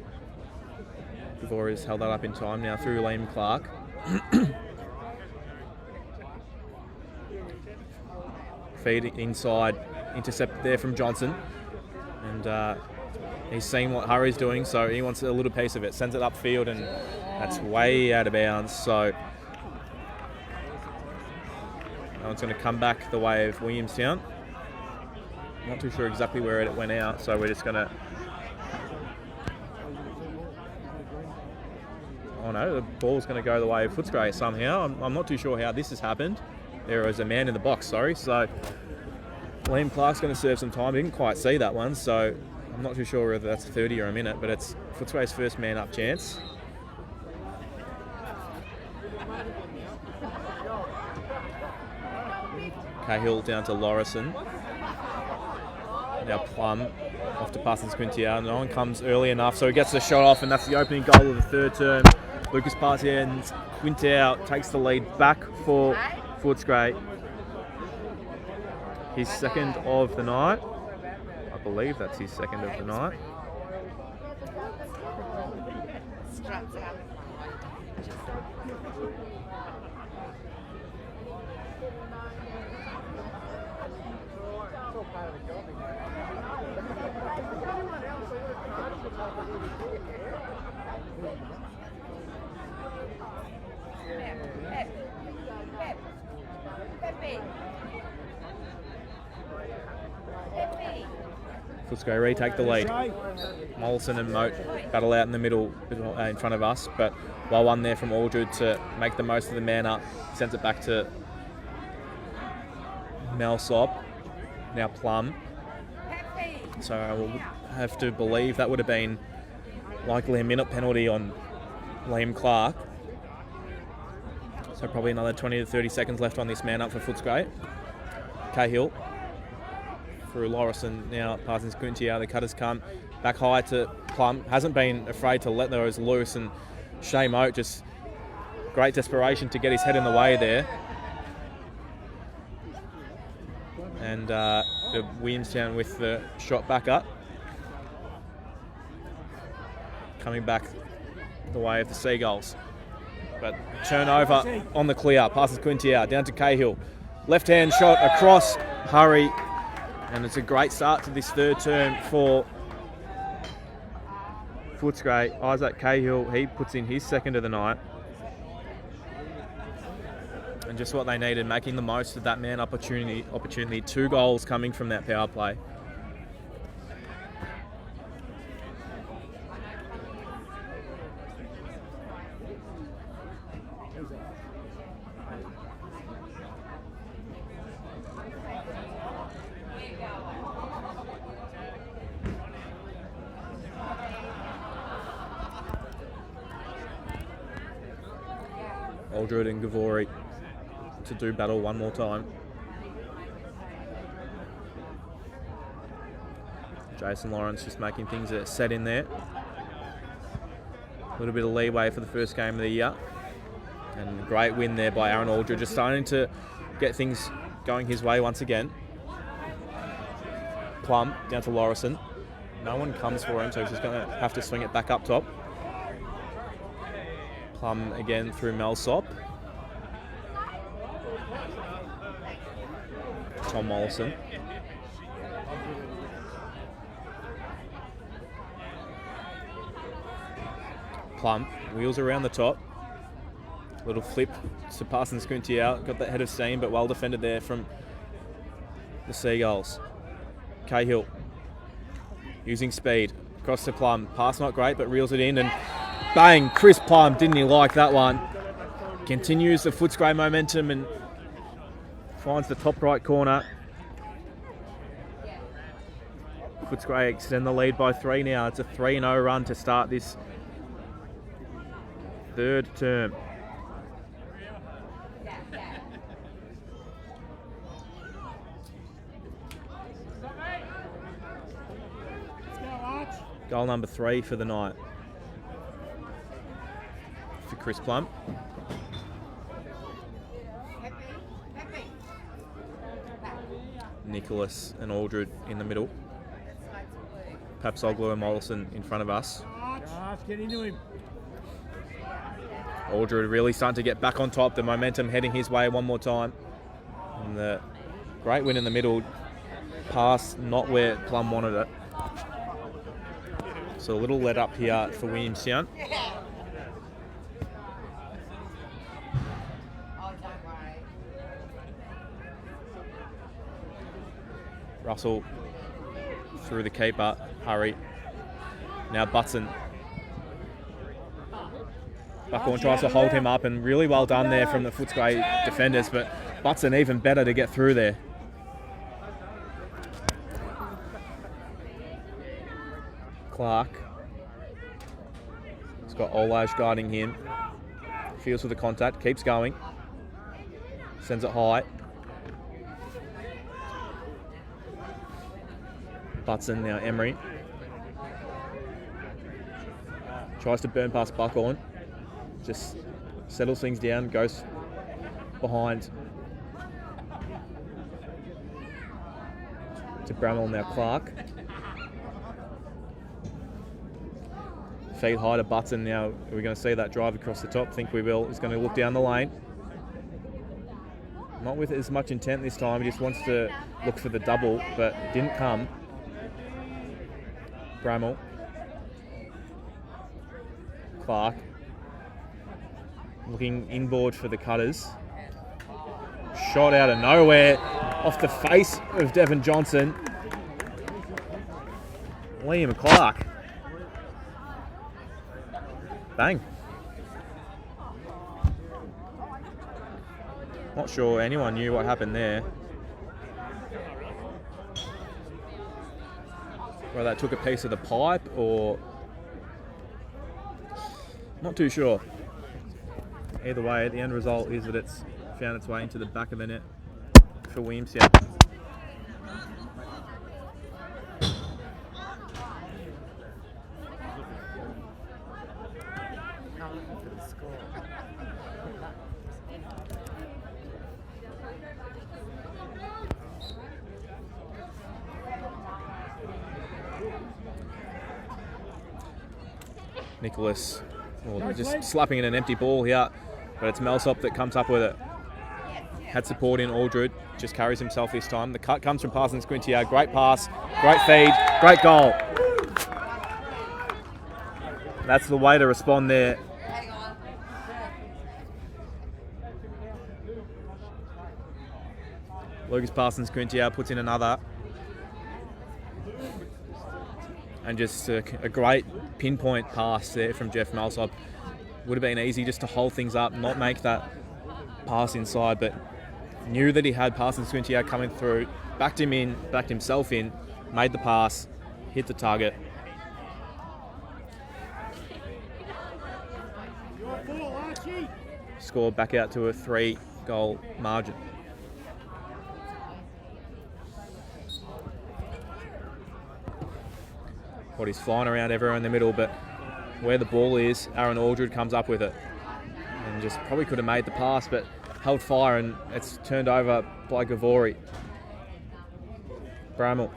Gavori's held that up in time now through Liam Clark. Feed inside, intercept there from Johnson, and he's seen what Hurry's doing, so he wants a little piece of it. Sends it upfield, and that's way out of bounds. So that one's going to come back the way of Williamstown. Not too sure exactly where it went out, so we're just going to... Oh no, the ball's going to go the way of Footscray somehow. I'm not too sure how this has happened. There was a man in the box, sorry. So Liam Clark's going to serve some time. I didn't quite see that one, so I'm not too sure whether that's a 30 or a minute, but it's Footscray's first man up chance. Cahill down to Lorison. Now Plum off to Parsons-Quintao. No one comes early enough, so he gets the shot off, and that's the opening goal of the third term. Lucas Parsons-Quintao takes the lead back for Footscray. His second of the night. I believe that's his second of the night. Footscray retake the lead. Mollison and Moat battle out in the middle in front of us, but well one there from Aldred to make the most of the man up. Sends it back to Malsop. Now Plum. So I will have to believe that would have been likely a minute penalty on Liam Clark. So probably another 20 to 30 seconds left on this man up for Footscray. Cahill through Lorison, now Parsons-Quintao. The cutters come back high to Plum. Hasn't been afraid to let those loose, and Shea Moat just great desperation to get his head in the way there. And Williamstown with the shot back up. Coming back the way of the Seagulls. But turnover on the clear. Parsons-Quintao down to Cahill. Left hand shot across Hurry. And it's a great start to this third term for Footscray. Isaac Cahill, he puts in his second of the night. And just what they needed, making the most of that man opportunity. 2 goals coming from that power play. Aldred and Gavori to do battle one more time. Jason Lawrence just making things set in there. A little bit of leeway for the first game of the year. And a great win there by Aaron Aldred, just starting to get things going his way once again. Plum down to Lorison. No one comes for him, so he's just going to have to swing it back up top. Plum again through Melsop. Tom Mollison. Plum wheels around the top. Little flip to Parsons Squinty out. Got that head of steam, but well defended there from the Seagulls. Cahill using speed across to Plum. Pass not great, but reels it in, and bang! Chris Plum, didn't he like that one? Continues the Footscray momentum and finds the top right corner. Footscray extend the lead by 3 now. It's a 3-0 run to start this third term. Goal number 3 for the night for Chris Plum. Nicholas and Aldred in the middle. Papsoglu and Mollison in front of us.
Get into him.
Aldred really starting to get back on top. The momentum heading his way one more time. And the great win in the middle. Pass not where Plum wanted it. So a little let up here for Williamstown. Russell through the keeper. Hurry. Now Butson. Buckhorn tries to hold him up, and really well done there from the Footscray defenders, but Butson even better to get through there. Clark. He's got Olaj guiding him. Feels for the contact, keeps going. Sends it high. Butson, now Emery. Tries to burn past Buckhorn. Just settles things down, goes behind to Bramwell, now Clark. Feet high to Button now. Are we going to see that drive across the top? Think we will. He's going to look down the lane. Not with as much intent this time. He just wants to look for the double, but it didn't come. Bramwell. Clark. Looking inboard for the Cutters. Shot out of nowhere off the face of Devon Johnson. Liam Clark. Bang. Not sure anyone knew what happened there. Whether that took a piece of the pipe or... Not too sure. Either way, the end result is that it's found its way into the back of the net for Williamstown. Nicholas, just slapping in an empty ball here, but it's Melsop that comes up with it. Had support in Aldred, just carries himself this time. The cut comes from Parsons Quintier. Great pass, great feed, great goal. That's the way to respond there. Lucas Parsons Quintier puts in another. And just a great pinpoint pass there from Jeff Melsop. Would have been easy just to hold things up, not make that pass inside, but knew that he had Parsons Quintier coming through, backed him in, backed himself in, made the pass, hit the target. score back out to a 3-goal margin. He's flying around everywhere in the middle, but where the ball is, Aaron Aldred comes up with it. And just probably could have made the pass, but held fire, and it's turned over by Gavori. Bramall.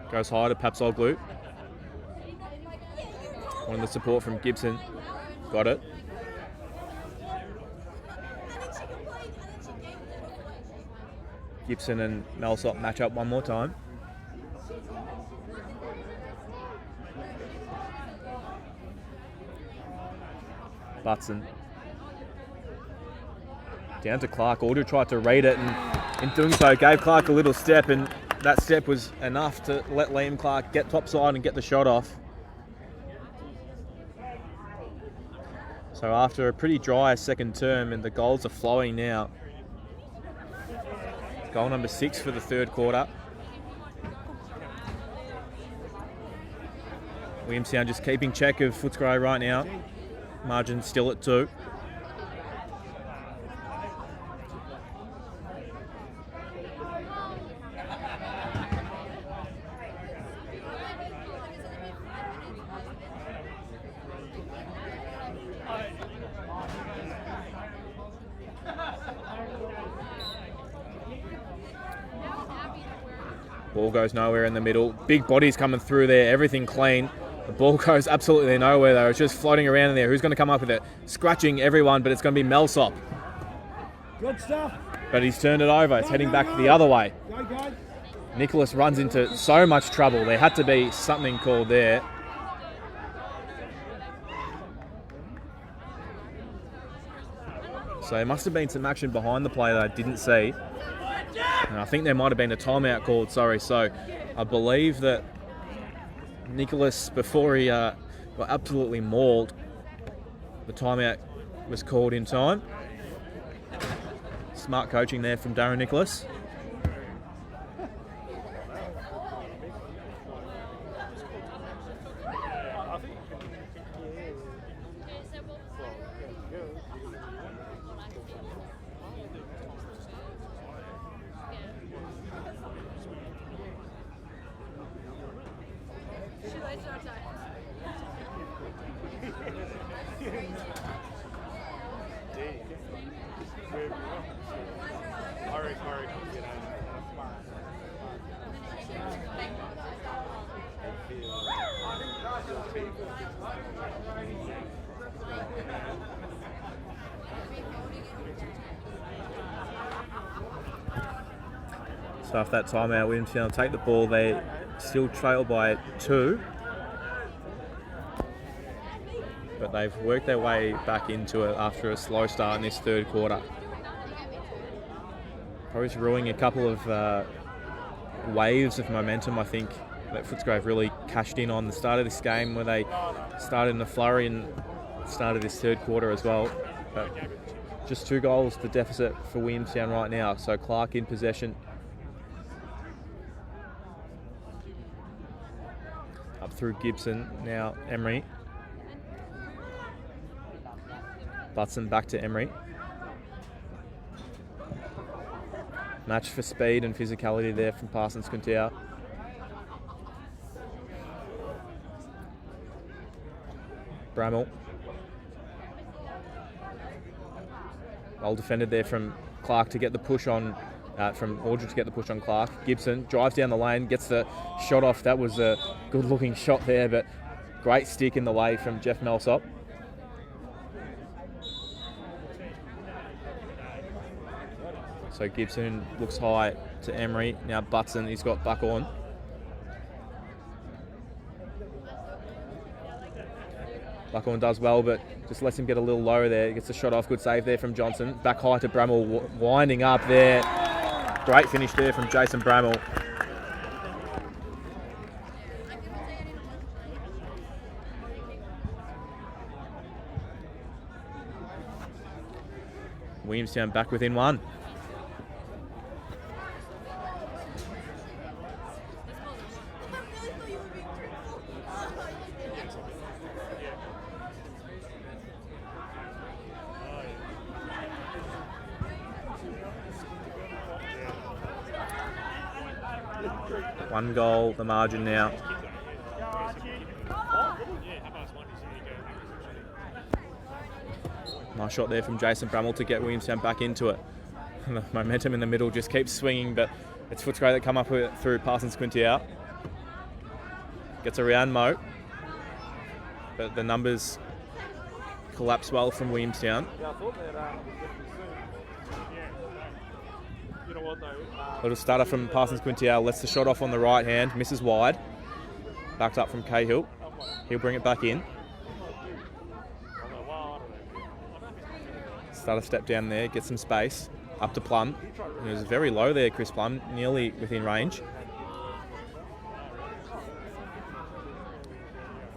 Goes high to Papsoglu. Wanted the support from Gibson. Got it. Gibson and Melsop match up one more time. Butson. Down to Clark. Aldred tried to read it, and in doing so gave Clark a little step, and that step was enough to let Liam Clark get topside and get the shot off. So after a pretty dry second term, and the goals are flowing now. Goal number 6 for the third quarter. Williamstown just keeping check of Footscray right now. Margin still at 2. Ball goes nowhere in the middle. Big bodies coming through there. Everything clean. The ball goes absolutely nowhere though. It's just floating around in there. Who's going to come up with it? Scratching everyone, but it's going to be Melsop.
Good stuff.
But he's turned it over. It's heading back the other way. Nicholas runs into so much trouble. There had to be something called there. So there must have been some action behind the play that I didn't see. And I think there might have been a timeout called, sorry. So I believe that Nicholas, before he got absolutely mauled, the timeout was called in time. Smart coaching there from Darren Nicholas. So after that timeout, Williamstown take the ball. They still trail by 2. But they've worked their way back into it after a slow start in this third quarter. Probably just ruining a couple of waves of momentum, I think, that Footscray have really cashed in on the start of this game, where they started in a flurry and started this third quarter as well. But just 2 goals, the deficit for Williamstown right now. So Clark in possession. Up through Gibson, now Emery. Butson back to Emery. Match for speed and physicality there from Parsons Quintao. Bramall. Well defended there from Clark to get the push on, from Aldred to get the push on Clark. Gibson drives down the lane, gets the shot off. That was a good looking shot there, but great stick in the way from Jeff Melsop. So Gibson looks high to Emery. Now Butson, he's got Buckhorn. Buckhorn does well, but just lets him get a little low there. Gets the shot off. Good save there from Johnson. Back high to Bramall, winding up there. Great finish there from Jason Bramall. Williamstown back within 1. 1 goal, the margin now. Nice shot there from Jason Brummel to get Williamstown back into it. And the momentum in the middle just keeps swinging, but it's Footscray that come up with it through Parsons Quintier. Gets around Mo, but the numbers collapse well from Williamstown. Little starter from Parsons Quintier, lets the shot off on the right hand, misses wide. Backed up from Cahill. He'll bring it back in. Starter step down there, get some space. Up to Plum. He was very low there, Chris Plum, nearly within range.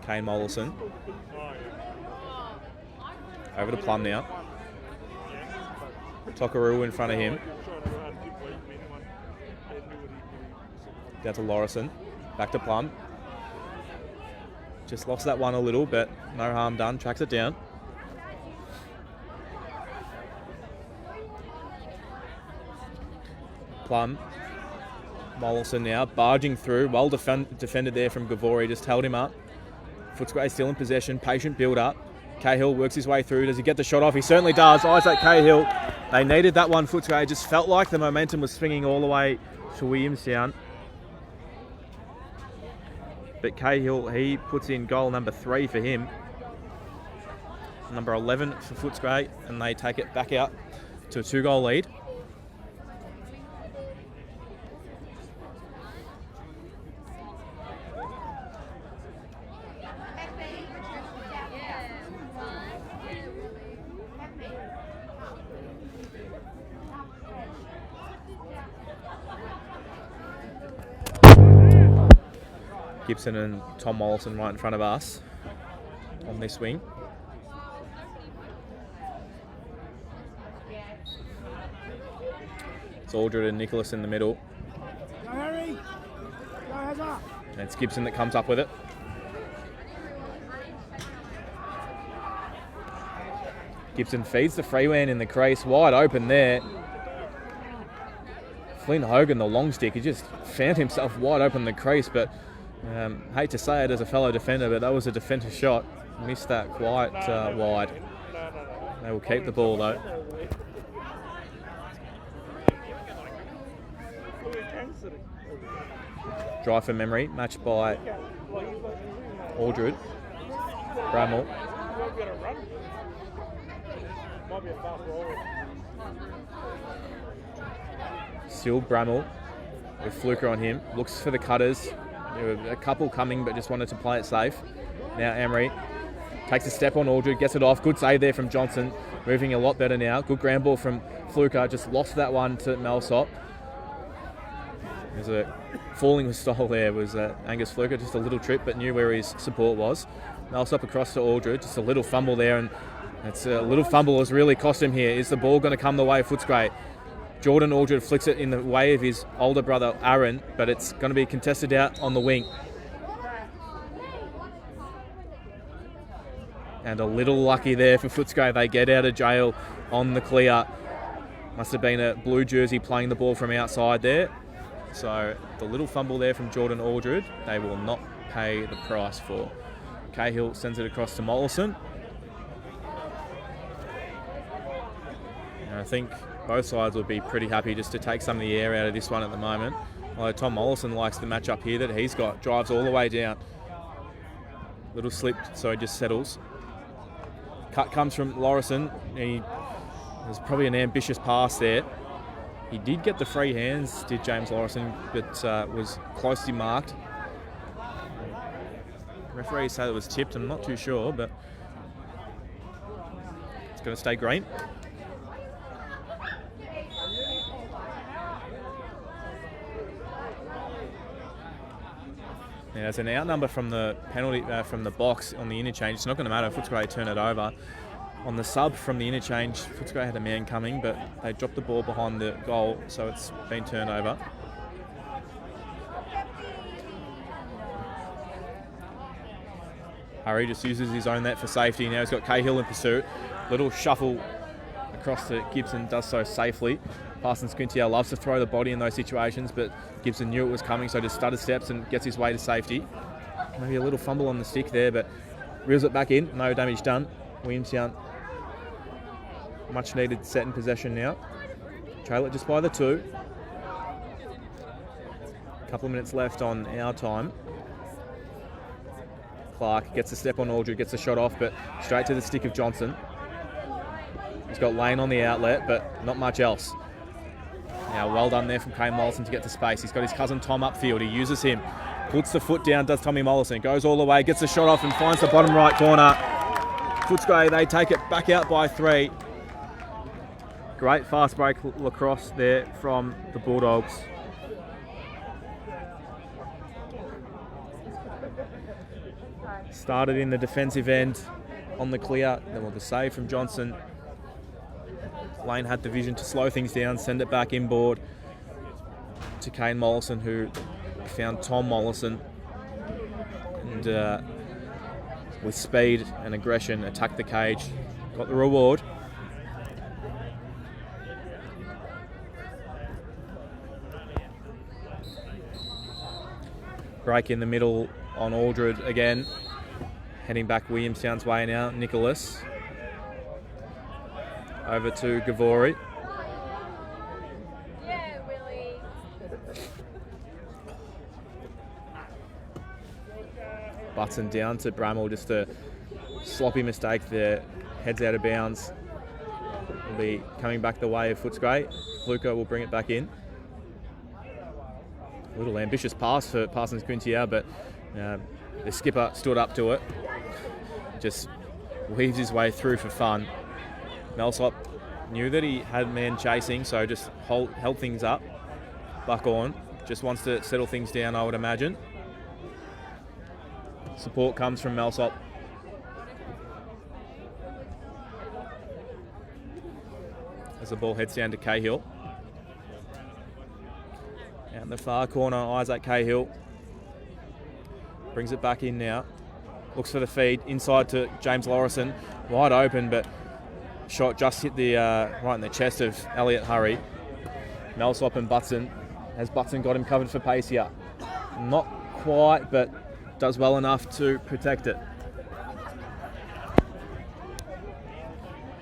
Kane Mollison. Over to Plum now. Tokaroo in front of him. Down to Lorison. Back to Plum. Just lost that one a little, but no harm done. Tracks it down. Plum. Mollison now barging through. Well defended there from Gavori. Just held him up. Footscray still in possession. Patient build up. Cahill works his way through. Does he get the shot off? He certainly does. Isaac Cahill. They needed that one. Footscray just felt like the momentum was swinging all the way to Williamstown. But Cahill, he puts in goal number 3 for him. Number 11 for Footscray, and they take it back out to a 2-goal lead. Gibson and Tom Mollison right in front of us on this wing. It's Aldred and Nicholas in the middle.
Go Harry! Go Hazard!
And it's Gibson that comes up with it. Gibson feeds the freeman in the crease, wide open there. Flynn Hogan, the long stick, he just found himself wide open in the crease, but hate to say it as a fellow defender, but that was a defender shot. Missed that quite wide. They will keep the ball though. Drive for memory, matched by Aldred. Bramall. Still Bramall with Fluker on him. Looks for the cutters. There were a couple coming, but just wanted to play it safe. Now Emery takes a step on Aldred, gets it off. Good save there from Johnson. Moving a lot better now. Good ground ball from Fluker. Just lost that one to Malsop. There's a falling with style there. Was Angus Fluker. Just a little trip, but knew where his support was. Malsop across to Aldred. Just a little fumble there, and it's a little fumble has really cost him here. Is the ball going to come the way of Footscray? Jordan Aldred flicks it in the way of his older brother Aaron, but it's going to be contested out on the wing. And a little lucky there for Footscray. They get out of jail on the clear. Must have been a blue jersey playing the ball from outside there. So the little fumble there from Jordan Aldred, they will not pay the price for. Cahill sends it across to Mollison. And I think both sides would be pretty happy just to take some of the air out of this one at the moment. Although Tom Mollison likes the match up here that he's got. Drives all the way down. Little slip, so he just settles. Cut comes from Lorison. There's probably an ambitious pass there. He did get the free hands, did James Lorison, but was closely marked. Referees say it was tipped. I'm not too sure, but it's going to stay green. Now, there's an out number from the penalty from the box on the interchange. It's not going to matter if Footscray turn it over. On the sub from the interchange, Footscray had a man coming, but they dropped the ball behind the goal, so it's been turned over. Harry just uses his own net for safety. Now he's got Cahill in pursuit. Little shuffle across to Gibson, does so safely. Parsons Quintier loves to throw the body in those situations, but Gibson knew it was coming, so just stutter steps and gets his way to safety. Maybe a little fumble on the stick there, but reels it back in. No damage done. Williamstown, much needed set in possession now. Trail it just by the 2. Couple of minutes left on our time. Clark gets a step on Aldred, gets a shot off, but straight to the stick of Johnson. He's got Lane on the outlet, but not much else. Now, well done there from Kane Mollison to get to space. He's got his cousin Tom upfield. He uses him. Puts the foot down, does Tommy Mollison. Goes all the way, gets a shot off and finds the bottom right corner. Footscray, they take it back out by 3. Great fast break lacrosse there from the Bulldogs. Started in the defensive end on the clear. Then with the save from Johnson. Lane had the vision to slow things down, send it back inboard to Kane Mollison, who found Tom Mollison. And with speed and aggression, attacked the cage. Got the reward. Break in the middle on Aldred again. Heading back Williamstown's way now. Nicholas. Over to Gavori.
Yeah, Willie.
Button down to Bramall. Just a sloppy mistake there. Heads out of bounds. Will be coming back the way of Footscray. Luca will bring it back in. A little ambitious pass for Parsons Quintier, but the skipper stood up to it. Just weaves his way through for fun. Melsop knew that he had man chasing, so just held things up. Buck on. Just wants to settle things down, I would imagine. Support comes from Melsop. As the ball heads down to Cahill. Out in the far corner, Isaac Cahill. Brings it back in now. Looks for the feed. Inside to James Lorison. Wide open, but shot just hit the right in the chest of Elliot Hurry. Melsop and Butson. Has Butson got him covered for pace here? Not quite, but does well enough to protect it.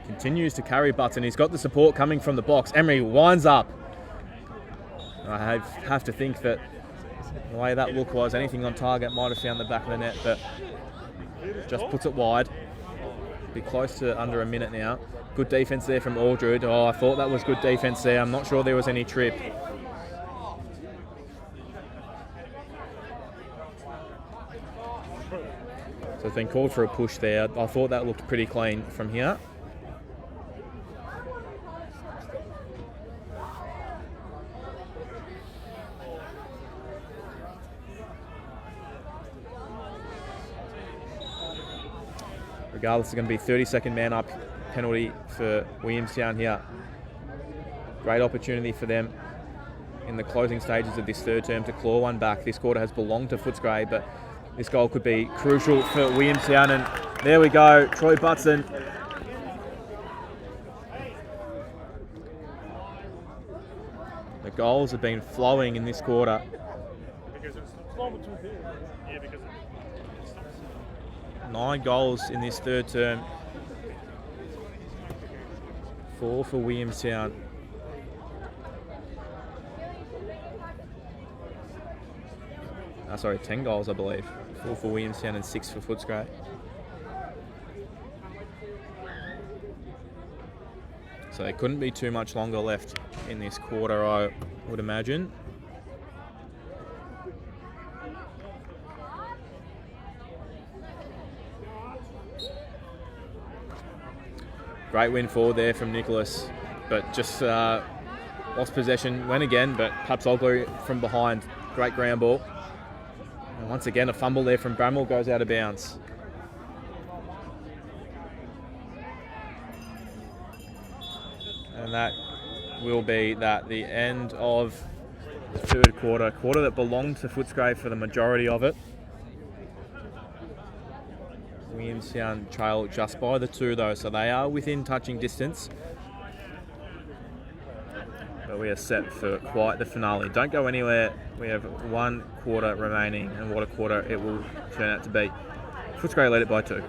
Continues to carry Button. He's got the support coming from the box. Emery winds up. I have to think that the way that look was, anything on target might have found the back of the net, but just puts it wide. Be close to under a minute now. Good defence there from Aldred. Oh, I thought that was good defence there. I'm not sure there was any trip. So it's been called for a push there. I thought that looked pretty clean from here. Regardless, it's going to be 30-second man-up penalty for Williamstown here. Great opportunity for them in the closing stages of this third term to claw one back. This quarter has belonged to Footscray, but this goal could be crucial for Williamstown. And there we go, Troy Butson. The goals have been flowing in this quarter. 9 goals in this third term. 4 for Williamstown. Sorry, 10 goals, I believe. 4 for Williamstown and 6 for Footscray. So there couldn't be too much longer left in this quarter, I would imagine. Great win forward there from Nicholas, but just lost possession, went again, but Papsoglu from behind. Great ground ball. And once again, a fumble there from Bramall goes out of bounds. And that will be the end of the third quarter. Quarter that belonged to Footscray for the majority of it. Williamstown trail just by the 2 though, so they are within touching distance. But we are set for quite the finale. Don't go anywhere. We have 1 quarter remaining, and what a quarter it will turn out to be. Footscray led it by 2.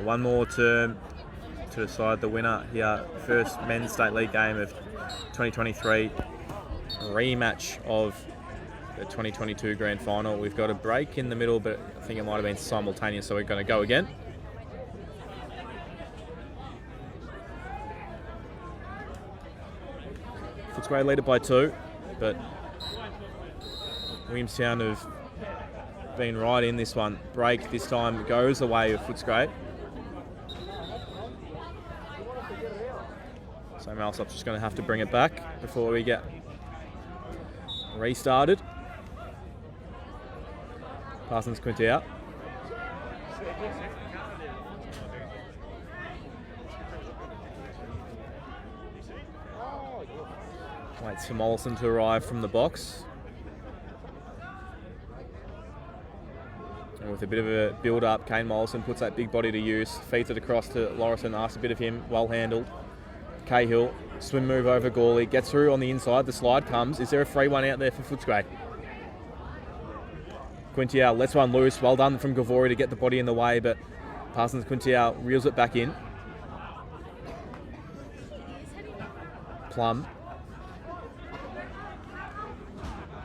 One more term to decide the winner here. First men's state league game of 2023. Rematch of the 2022 grand final. We've got a break in the middle, but I think it might have been simultaneous, so we're going to go again. Footscray lead it by 2, but Williamstown have been right in this one. Break this time goes the way of Footscray. So Malsop's just going to have to bring it back before we get restarted. Parsons Quinty out. Waits for Mollison to arrive from the box. And with a bit of a build-up, Kane Mollison puts that big body to use, feeds it across to Lorison, asks a bit of him, well handled. Cahill, swim move over Gawley, gets through on the inside, the slide comes. Is there a free one out there for Footscray? Quintial lets one loose, well done from Gavori to get the body in the way, but Parsons Quintial reels it back in. Plum.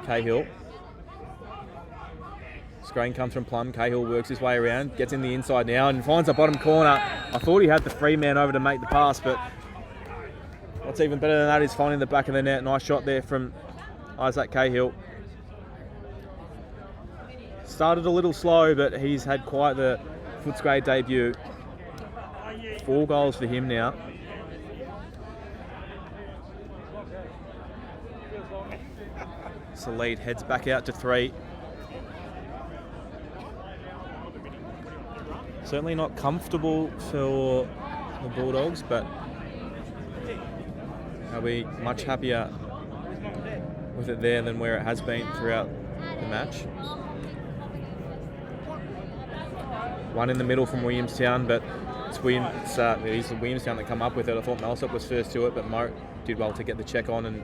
Cahill. Screen comes from Plum. Cahill works his way around, gets in the inside now and finds the bottom corner. I thought he had the free man over to make the pass, but what's even better than that is finding the back of the net. Nice shot there from Isaac Cahill. Started a little slow, but he's had quite the Footscray debut. 4 goals for him now. So lead heads back out to 3. Certainly not comfortable for the Bulldogs, but I'll be much happier with it there than where it has been throughout the match. One in the middle from Williamstown, but it's the Williamstown that come up with it. I thought Malsop was first to it, but Mo did well to get the check on and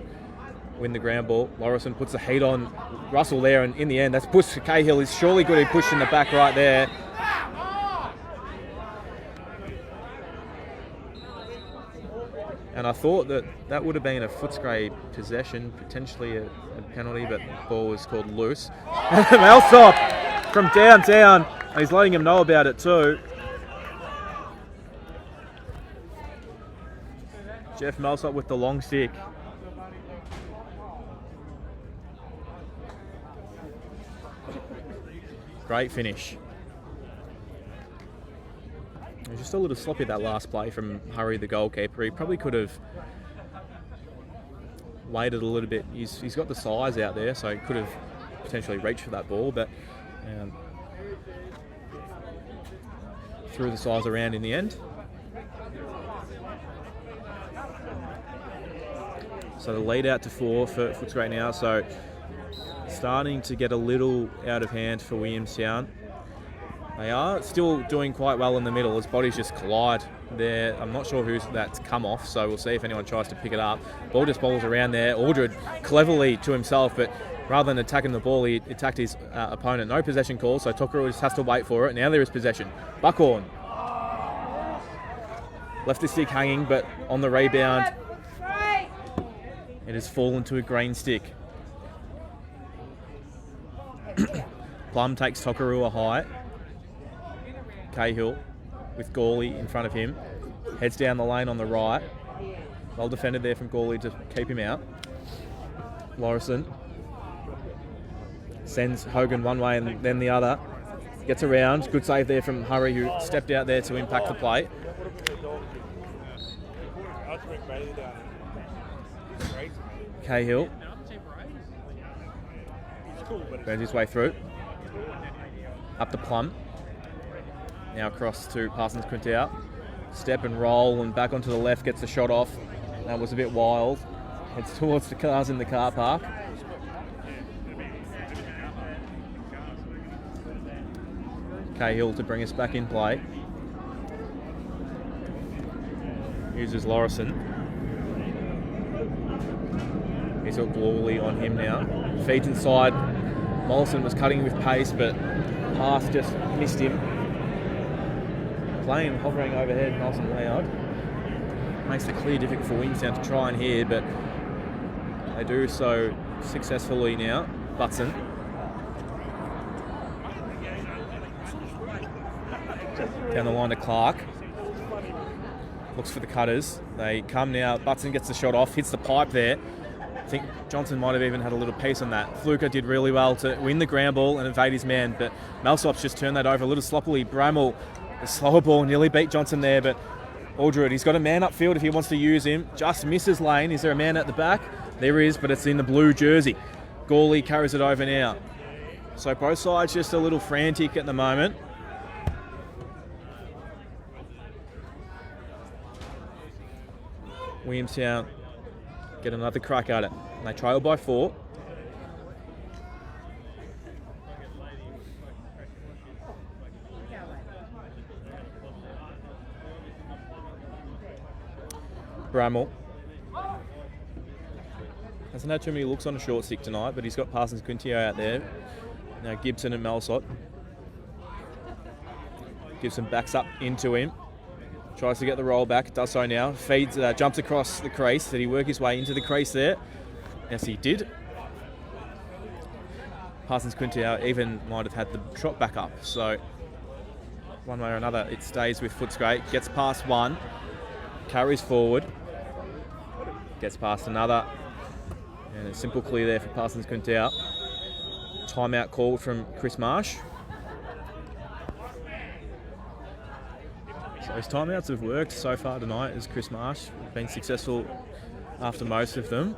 win the ground ball. Lorison puts the heat on Russell there, and in the end, that's push. Cahill is surely good. He pushed in the back right there. And I thought that would have been a Footscray possession, potentially a penalty, but the ball was called loose. Malsop from downtown. He's letting him know about it too. Jeff Malsop with the long stick. Great finish. was just a little sloppy that last play from Hurry, the goalkeeper. He probably could have waited a little bit. He's got the size out there, so he could have potentially reached for that ball, but threw the size around in the end. So the lead out to 4 for Footscray now, so starting to get a little out of hand for Williamstown. They are still doing quite well in the middle as bodies just collide there. I'm not sure who's that's come off, so we'll see if anyone tries to pick it up. Ball just bobbles around there. Aldred cleverly to himself, but rather than attacking the ball, he attacked his opponent. No possession call, so Tokaru just has to wait for it. Now there is possession. Buckhorn left the stick hanging, but on the rebound, it has fallen to a green stick. Plum takes Tokaru a high. Cahill with Gawley in front of him. Heads down the lane on the right. Well defended there from Gawley to keep him out. Lorison sends Hogan one way and then the other. Gets around. Good save there from Hurry, who stepped out there to impact the play. Cahill burns his way through. Up to Plum. Now across to Parsons Quintao. Step and roll and back onto the left, gets the shot off. That was a bit wild. Heads towards the cars in the car park. Cahill to bring us back in play. Uses Lorison. He's got Gawley on him now. Feeds inside. Mollison was cutting with pace, but pass just missed him. Playing hovering overhead, nice and loud. Makes it clear difficult for Williamstown to try and hear, but they do so successfully now. Butson. Down the line to Clark. Looks for the cutters. They come now. Butson gets the shot off, hits the pipe there. I think Johnson might have even had a little piece on that. Fluker did really well to win the ground ball and evade his man, but Malsop's just turned that over a little sloppily. Bramall, the slower ball, nearly beat Johnson there, but Aldred, he's got a man upfield if he wants to use him. Just misses lane. Is there a man at the back? There is, but it's in the blue jersey. Gawley carries it over now. So both sides just a little frantic at the moment. Williamstown get another crack at it. They trail by 4. Bramall hasn't had too many looks on a short stick tonight, but he's got Parsons Quintao out there. Now Gibson and Malsot. Gibson backs up into him. Tries to get the roll back, does so now. Feeds, jumps across the crease. Did he work his way into the crease there? Yes, he did. Parsons Quintao even might have had the trot back up. So, one way or another, it stays with Footscray. Gets past one. Carries forward. Gets past another. And a simple clear there for Parsons Quintao. Timeout called from Chris Marsh. So his timeouts have worked so far tonight as Chris Marsh. Been successful after most of them.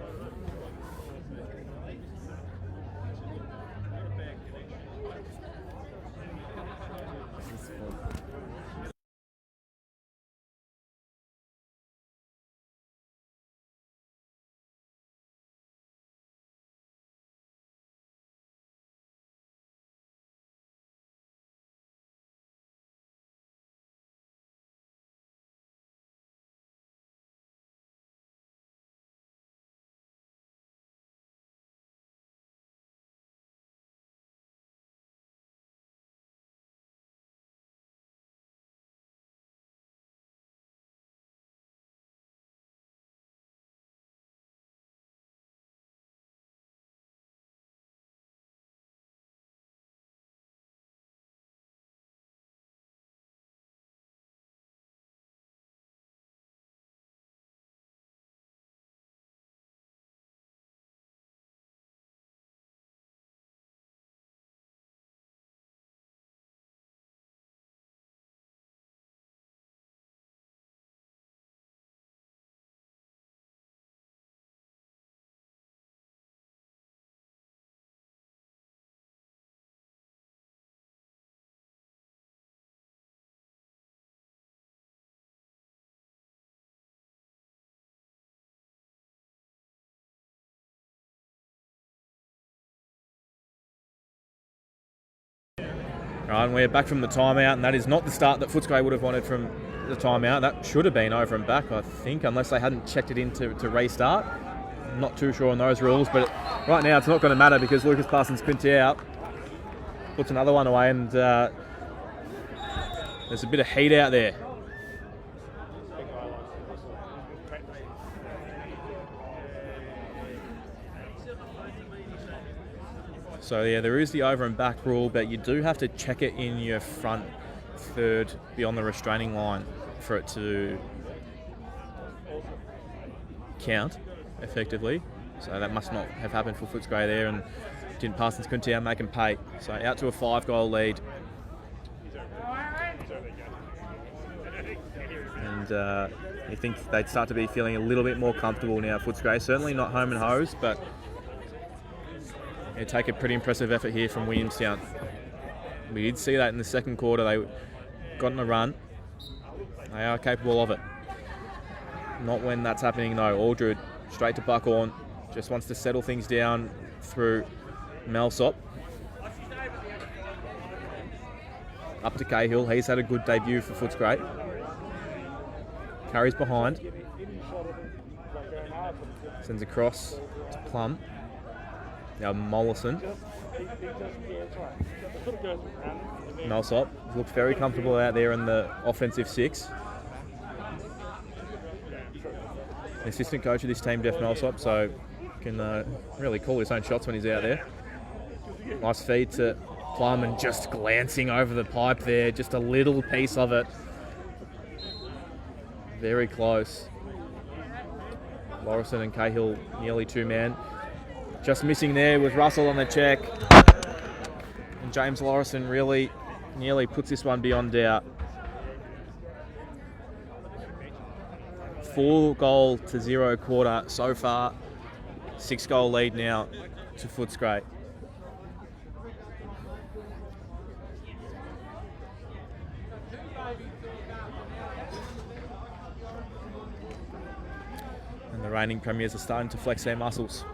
Right, and we're back from the timeout, and that is not the start that Footscray would have wanted from the timeout. That should have been over and back, I think, unless they hadn't checked it in to restart. I'm not too sure on those rules, but right now it's not going to matter because Lucas Parsons-Quinty out puts another one away, and there's a bit of heat out there. So yeah, there is the over and back rule, but you do have to check it in your front third beyond the restraining line for it to count effectively. So that must not have happened for Footscray there, and didn't Parsons-Quinty out make him pay. So out to a 5-goal lead. And you think they'd start to be feeling a little bit more comfortable now, Footscray. Certainly not home and hose, but it'd take a pretty impressive effort here from Williamstown. We did see that in the second quarter. They got in a run. They are capable of it. Not when that's happening, though. Aldred straight to Buckhorn. Just wants to settle things down through Melsop. Up to Cahill. He's had a good debut for Footscray. Carries behind. Sends across to Plum. Now Mollison. Melsop looks very comfortable out there in the offensive 6. The assistant coach of this team, Jeff Melsop, so can really call his own shots when he's out there. Nice feed to Plum, and just glancing over the pipe there, just a little piece of it. Very close. Lorison and Cahill nearly 2-man. Just missing there with Russell on the check. And James Lorison really nearly puts this one beyond doubt. 4-goal to 0 quarter so far. 6-goal lead now to Footscray. And the reigning premiers are starting to flex their muscles.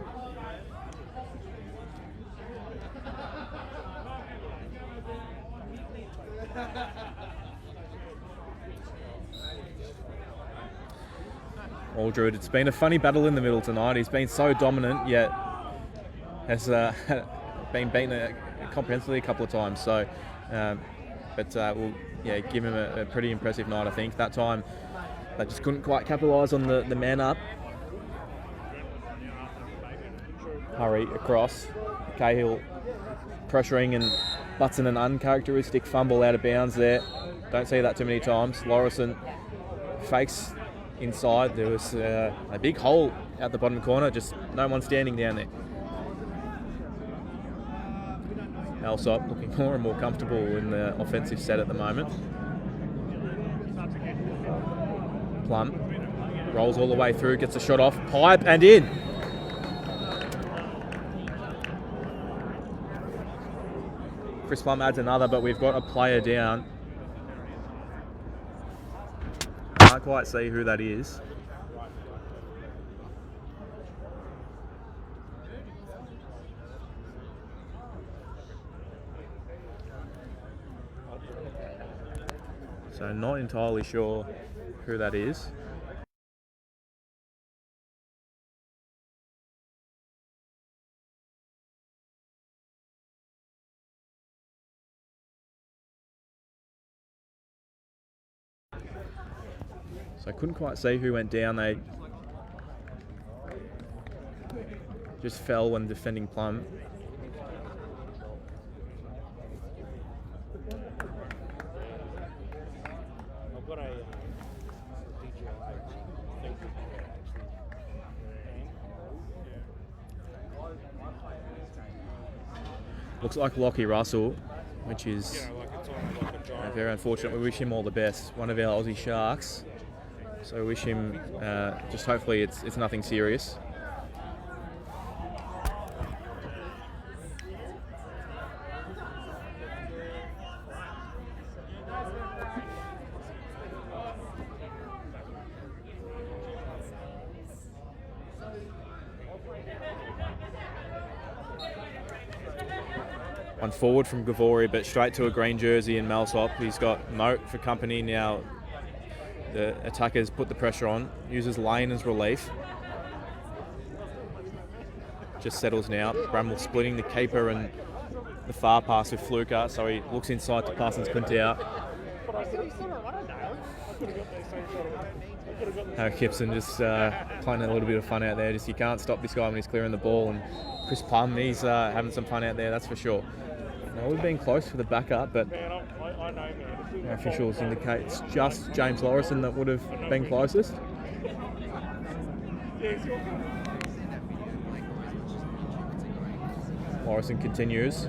Aldred, it's been a funny battle in the middle tonight. He's been so dominant, yet has been beaten comprehensively a couple of times. So, but we'll give him a pretty impressive night, I think. That time, they just couldn't quite capitalise on the man up. Hurry across. Cahill pressuring and butts in an uncharacteristic fumble out of bounds there. Don't see that too many times. Lorison fakes inside. There was a big hole out the bottom corner, just no one standing down there. Melsop looking more and more comfortable in the offensive set at the moment. Plum rolls all the way through, gets a shot off, pipe and in. Chris Plum adds another, but we've got a player down. Can't quite see who that is. So not entirely sure who that is. So I couldn't quite see who went down. They just fell when defending Plum. Looks like Lockie Russell, which is very unfortunate. We wish him all the best. One of our Aussie Sharks. So I wish him, just hopefully it's nothing serious. One forward from Gavori, but straight to a green jersey in Malsop. He's got Moat for company now. The attackers put the pressure on, uses Lane as relief. Just settles now. Bramwell splitting the keeper and the far pass with Fluker, so he looks inside to Parsons Quintia. Harry Gibson just playing a little bit of fun out there. Just you can't stop this guy when he's clearing the ball. And Chris Plum, he's having some fun out there, that's for sure. Now, we've been close for the backup, but our officials indicate it's just James Lorison that would have been closest. Lorison continues.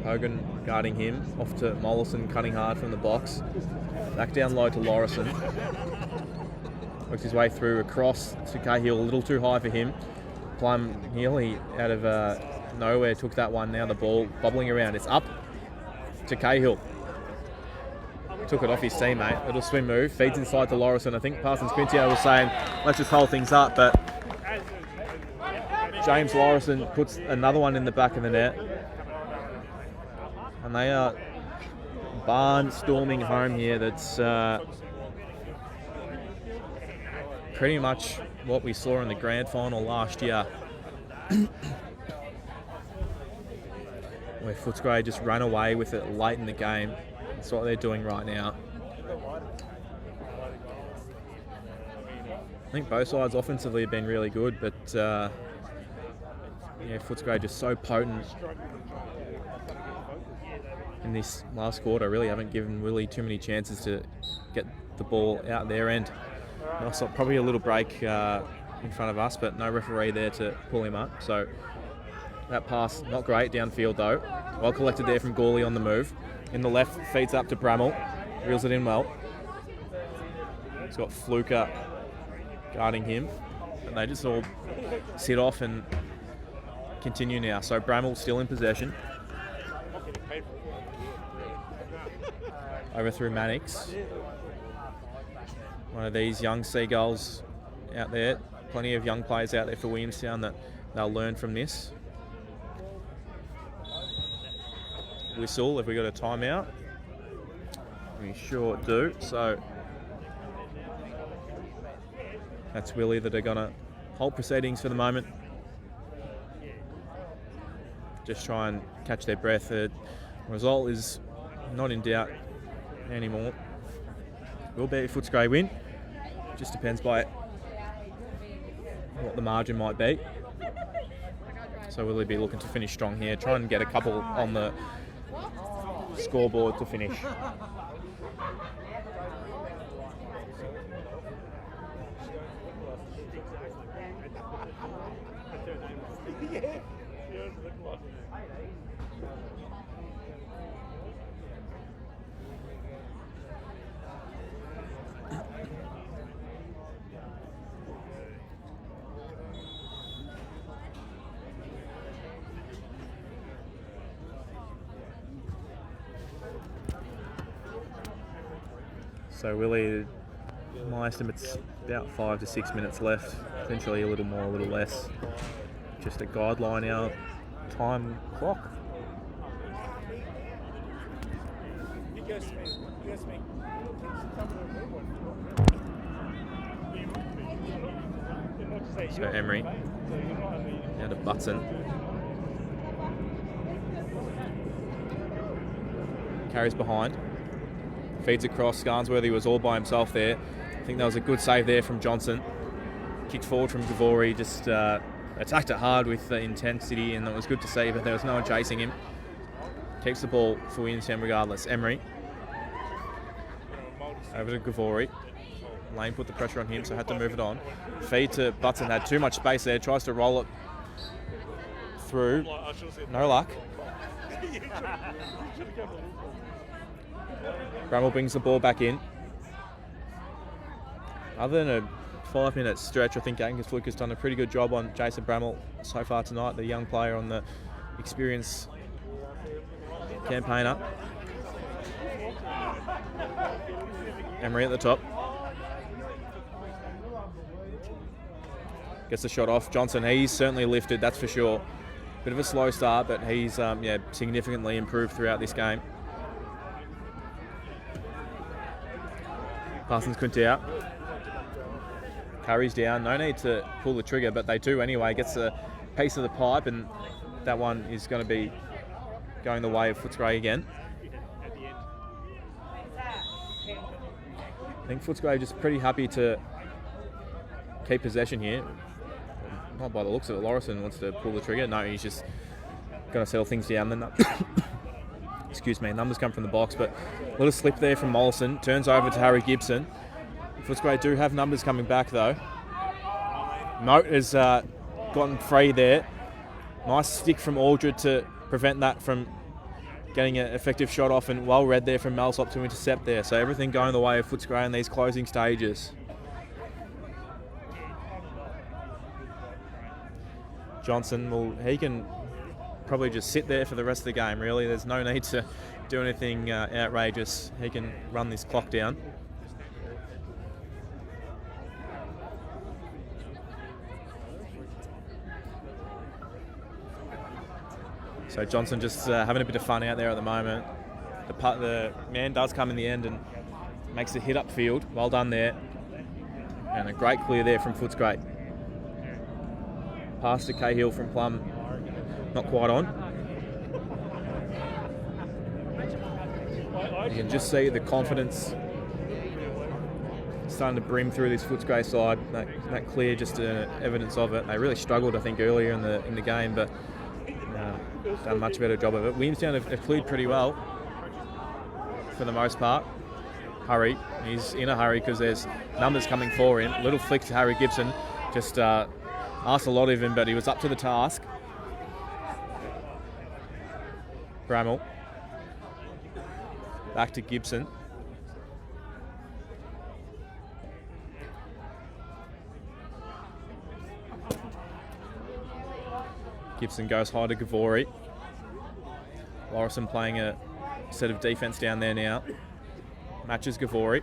Hogan guarding him. Off to Mollison, cutting hard from the box. Back down low to Lorison. Works his way through across to Cahill, a little too high for him. Plum nearly out of nowhere took that one. Now the ball bobbling around. It's up to Cahill. Took it off his teammate. Little swim move. Feeds inside to Lorison. I think Parsons Quintia was saying, let's just hold things up, but James Lorison puts another one in the back of the net. And they are barnstorming home here. That's pretty much what we saw in the grand final last year. Where Footscray just ran away with it late in the game. That's what they're doing right now. I think both sides offensively have been really good, but yeah, Footscray just so potent in this last quarter. Really haven't given Willie too many chances to get the ball out their end. Also, probably a little break in front of us, but no referee there to pull him up. So that pass, not great downfield though. Well collected there from Gawley on the move. In the left, feeds up to Bramwell. Reels it in well. He's got Fluker guarding him. And they just all sit off and continue now. So Bramwell still in possession. Over through Mannix. One of these young Seagulls out there. Plenty of young players out there for Williamstown that they'll learn from this. Whistle, have we got a timeout? We sure do. So that's Willie that are going to hold proceedings for the moment. Just try and catch their breath. The result is not in doubt anymore. Will be a Footscray win. Just depends by what the margin might be. So will he be looking to finish strong here? Try and get a couple on the scoreboard to finish. So Willie, my estimate's about 5 to 6 minutes left, potentially a little more, a little less. Just a guideline, our time clock. So Emery, down to Butson. Carries behind. Feeds across. Scarnsworthy was all by himself there. I think that was a good save there from Johnson. Kicked forward from Gavori, just attacked it hard with the intensity, and that was good to see, but there was no one chasing him. Keeps the ball for Williamstown regardless. Emery. Over to Gavori. Lane put the pressure on him, so had to move it on. Feed to Butson, had too much space there, tries to roll it through. No luck. Bramwell brings the ball back in. Other than a 5-minute stretch, I think Angus Fluke has done a pretty good job on Jason Bramwell so far tonight, the young player on the experienced campaigner. Emery at the top. Gets the shot off. Johnson, he's certainly lifted, that's for sure. Bit of a slow start, but he's significantly improved throughout this game. Parsons Quinte out. Carries down. No need to pull the trigger, but they do anyway. Gets a piece of the pipe, and that one is going to be going the way of Footscray again. I think Footscray just pretty happy to keep possession here. Not by the looks of it. Lorison wants to pull the trigger. No, he's just going to settle things down. Then, excuse me, numbers come from the box, but a little slip there from Mollison. Turns over to Harry Gibson. Footscray do have numbers coming back though. Moat has gotten free there. Nice stick from Aldred to prevent that from getting an effective shot off, and well read there from Malsop to intercept there. So everything going the way of Footscray in these closing stages. Johnson, well, he can probably just sit there for the rest of the game, really. There's no need to do anything outrageous. He can run this clock down. So Johnson just having a bit of fun out there at the moment. The man does come in the end and makes a hit upfield. Well done there. And a great clear there from Footscray. Pass to Cahill from Plum. Not quite on. You can just see the confidence starting to brim through this Footscray side. That clear, just evidence of it. They really struggled, I think, earlier in the game, but done a much better job of it. Williamstown have cleared pretty well for the most part. Hurry, he's in a hurry because there's numbers coming for him. Little flick to Harry Gibson, just asked a lot of him, but he was up to the task. Bramall, back to Gibson. Gibson goes high to Gavori. Lorison playing a set of defence down there now. Matches Gavori.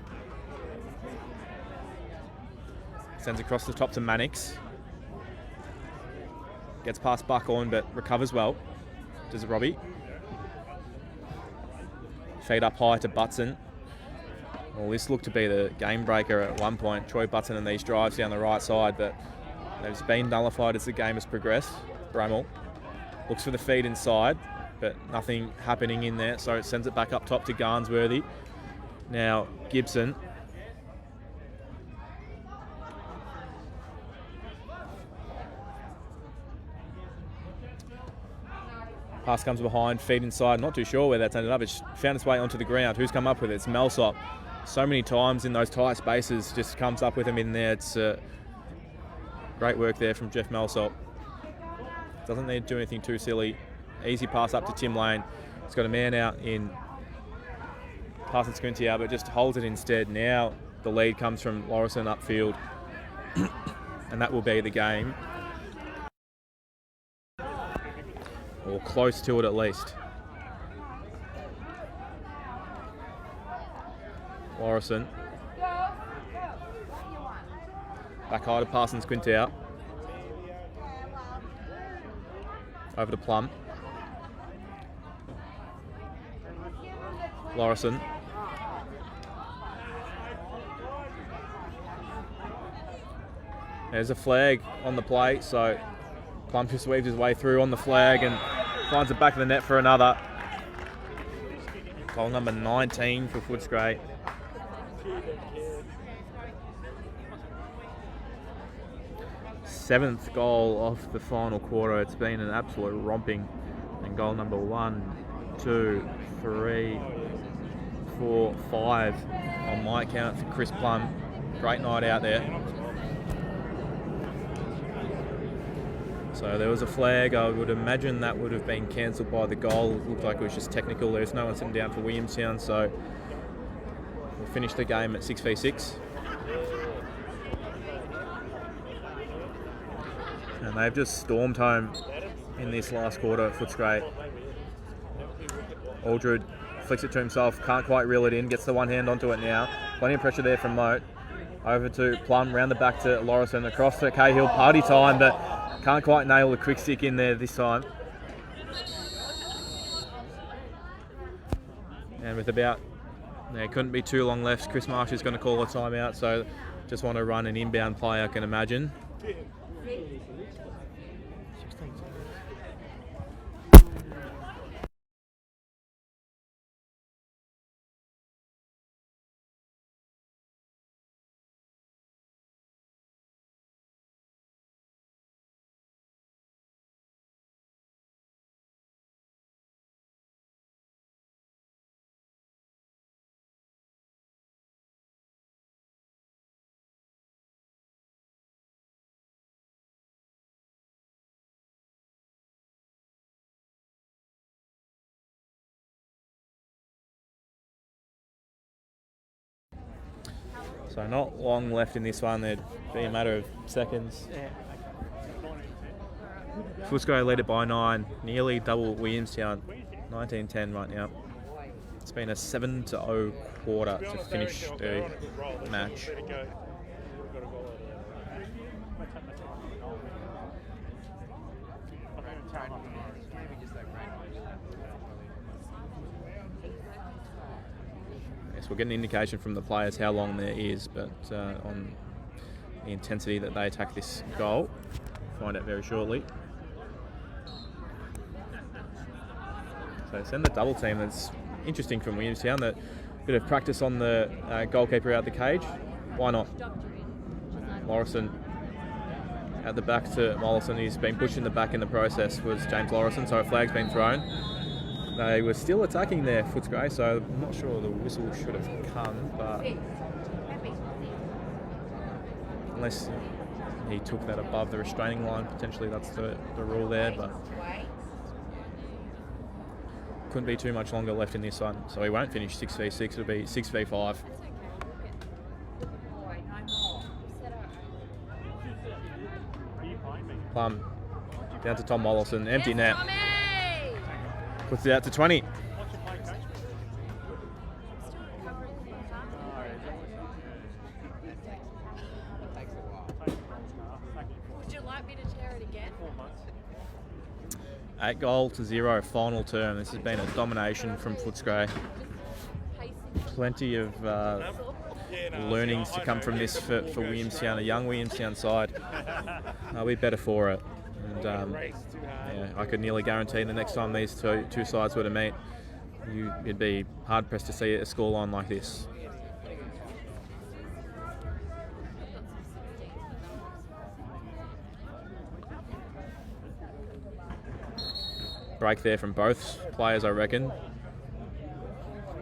Sends across the top to Mannix. Gets past Buckhorn but recovers well. Does Robbie. Fade up high to Butson. Well, this looked to be the game breaker at one point. Troy Butson and these drives down the right side, but they've been nullified as the game has progressed. Bramall looks for the feed inside, but nothing happening in there, so it sends it back up top to Garnsworthy. Now Gibson. Pass comes behind, feed inside. Not too sure where that's ended up. It's found its way onto the ground. Who's come up with it? It's Melsop. So many times in those tight spaces, just comes up with him in there. It's great work there from Jeff Melsop. Doesn't need to do anything too silly. Easy pass up to Tim Lane. He's got a man out in Parsons Quinte out, but just holds it instead. Now the lead comes from Lorison upfield, and that will be the game. Or close to it at least. Lorison. Back high to Parsons Quinte out. Over to Plum. Lorison. There's a flag on the play, so Plum just weaves his way through on the flag and finds the back of the net for another. Goal number 19 for Footscray. Seventh goal of the final quarter. It's been an absolute romping. And goal number 1, 2, 3, 4, 5 on my count for Chris Plum. Great night out there. So there was a flag. I would imagine that would have been cancelled by the goal. It looked like it was just technical. There's no one sitting down for Williamstown, so we'll finish the game at 6v6. And they've just stormed home in this last quarter at Footscray. Aldred flicks it to himself, can't quite reel it in, gets the one hand onto it now. Plenty of pressure there from Moat. Over to Plum, round the back to Lorison, across to Cahill, party time, but can't quite nail the quick stick in there this time. And with about, there couldn't be too long left, Chris Marsh is going to call a timeout, so just want to run an inbound play, I can imagine. So not long left in this one. There'd be a matter of seconds. Footscray lead it by 9, nearly double Williamstown, 19-10 right now. It's been a 7-0 quarter to finish the match. Yes, we'll get an indication from the players how long there is, but on the intensity that they attack this goal, find out very shortly. So send the double team. That's interesting from Williamstown. That bit of practice on the goalkeeper out the cage. Why not? Morrison at the back to Mollison. He's been pushed in the back in the process, was James Morrison, so a flag's been thrown. They were still attacking there, Footscray, so I'm not sure the whistle should have come, but unless he took that above the restraining line, potentially that's the rule there, but couldn't be too much longer left in this one, so he won't finish 6v6, it'll be 6v5. Plum down to Tom Mollison, empty net. Puts it out to 20.
Would you like me to tear it again?
8-0 final term. This has been a domination from Footscray. Plenty of learnings to come from this for Williamstown, a young Williamstown side. They'll be better for it. And yeah, I could nearly guarantee the next time these two sides were to meet, you'd be hard pressed to see a scoreline like this. Break there from both players, I reckon.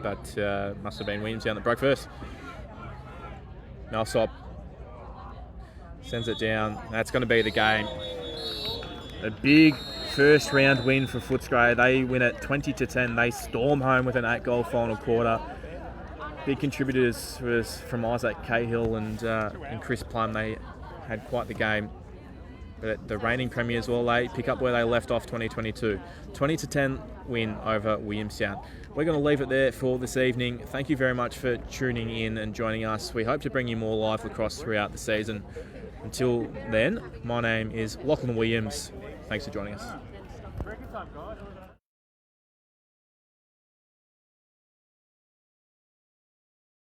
But must have been Williamstown that broke first. Millsop sends it down. That's going to be the game. A big first round win for Footscray. They win it 20-10. They storm home with an 8-goal final quarter. Big contributors was from Isaac Cahill and Chris Plum. They had quite the game. But the reigning premiers, well, they pick up where they left off 2022. 20-10 win over Williamstown. We're going to leave it there for this evening. Thank you very much for tuning in and joining us. We hope to bring you more live lacrosse throughout the season. Until then, my name is Lachlan Williams. Thanks for joining us.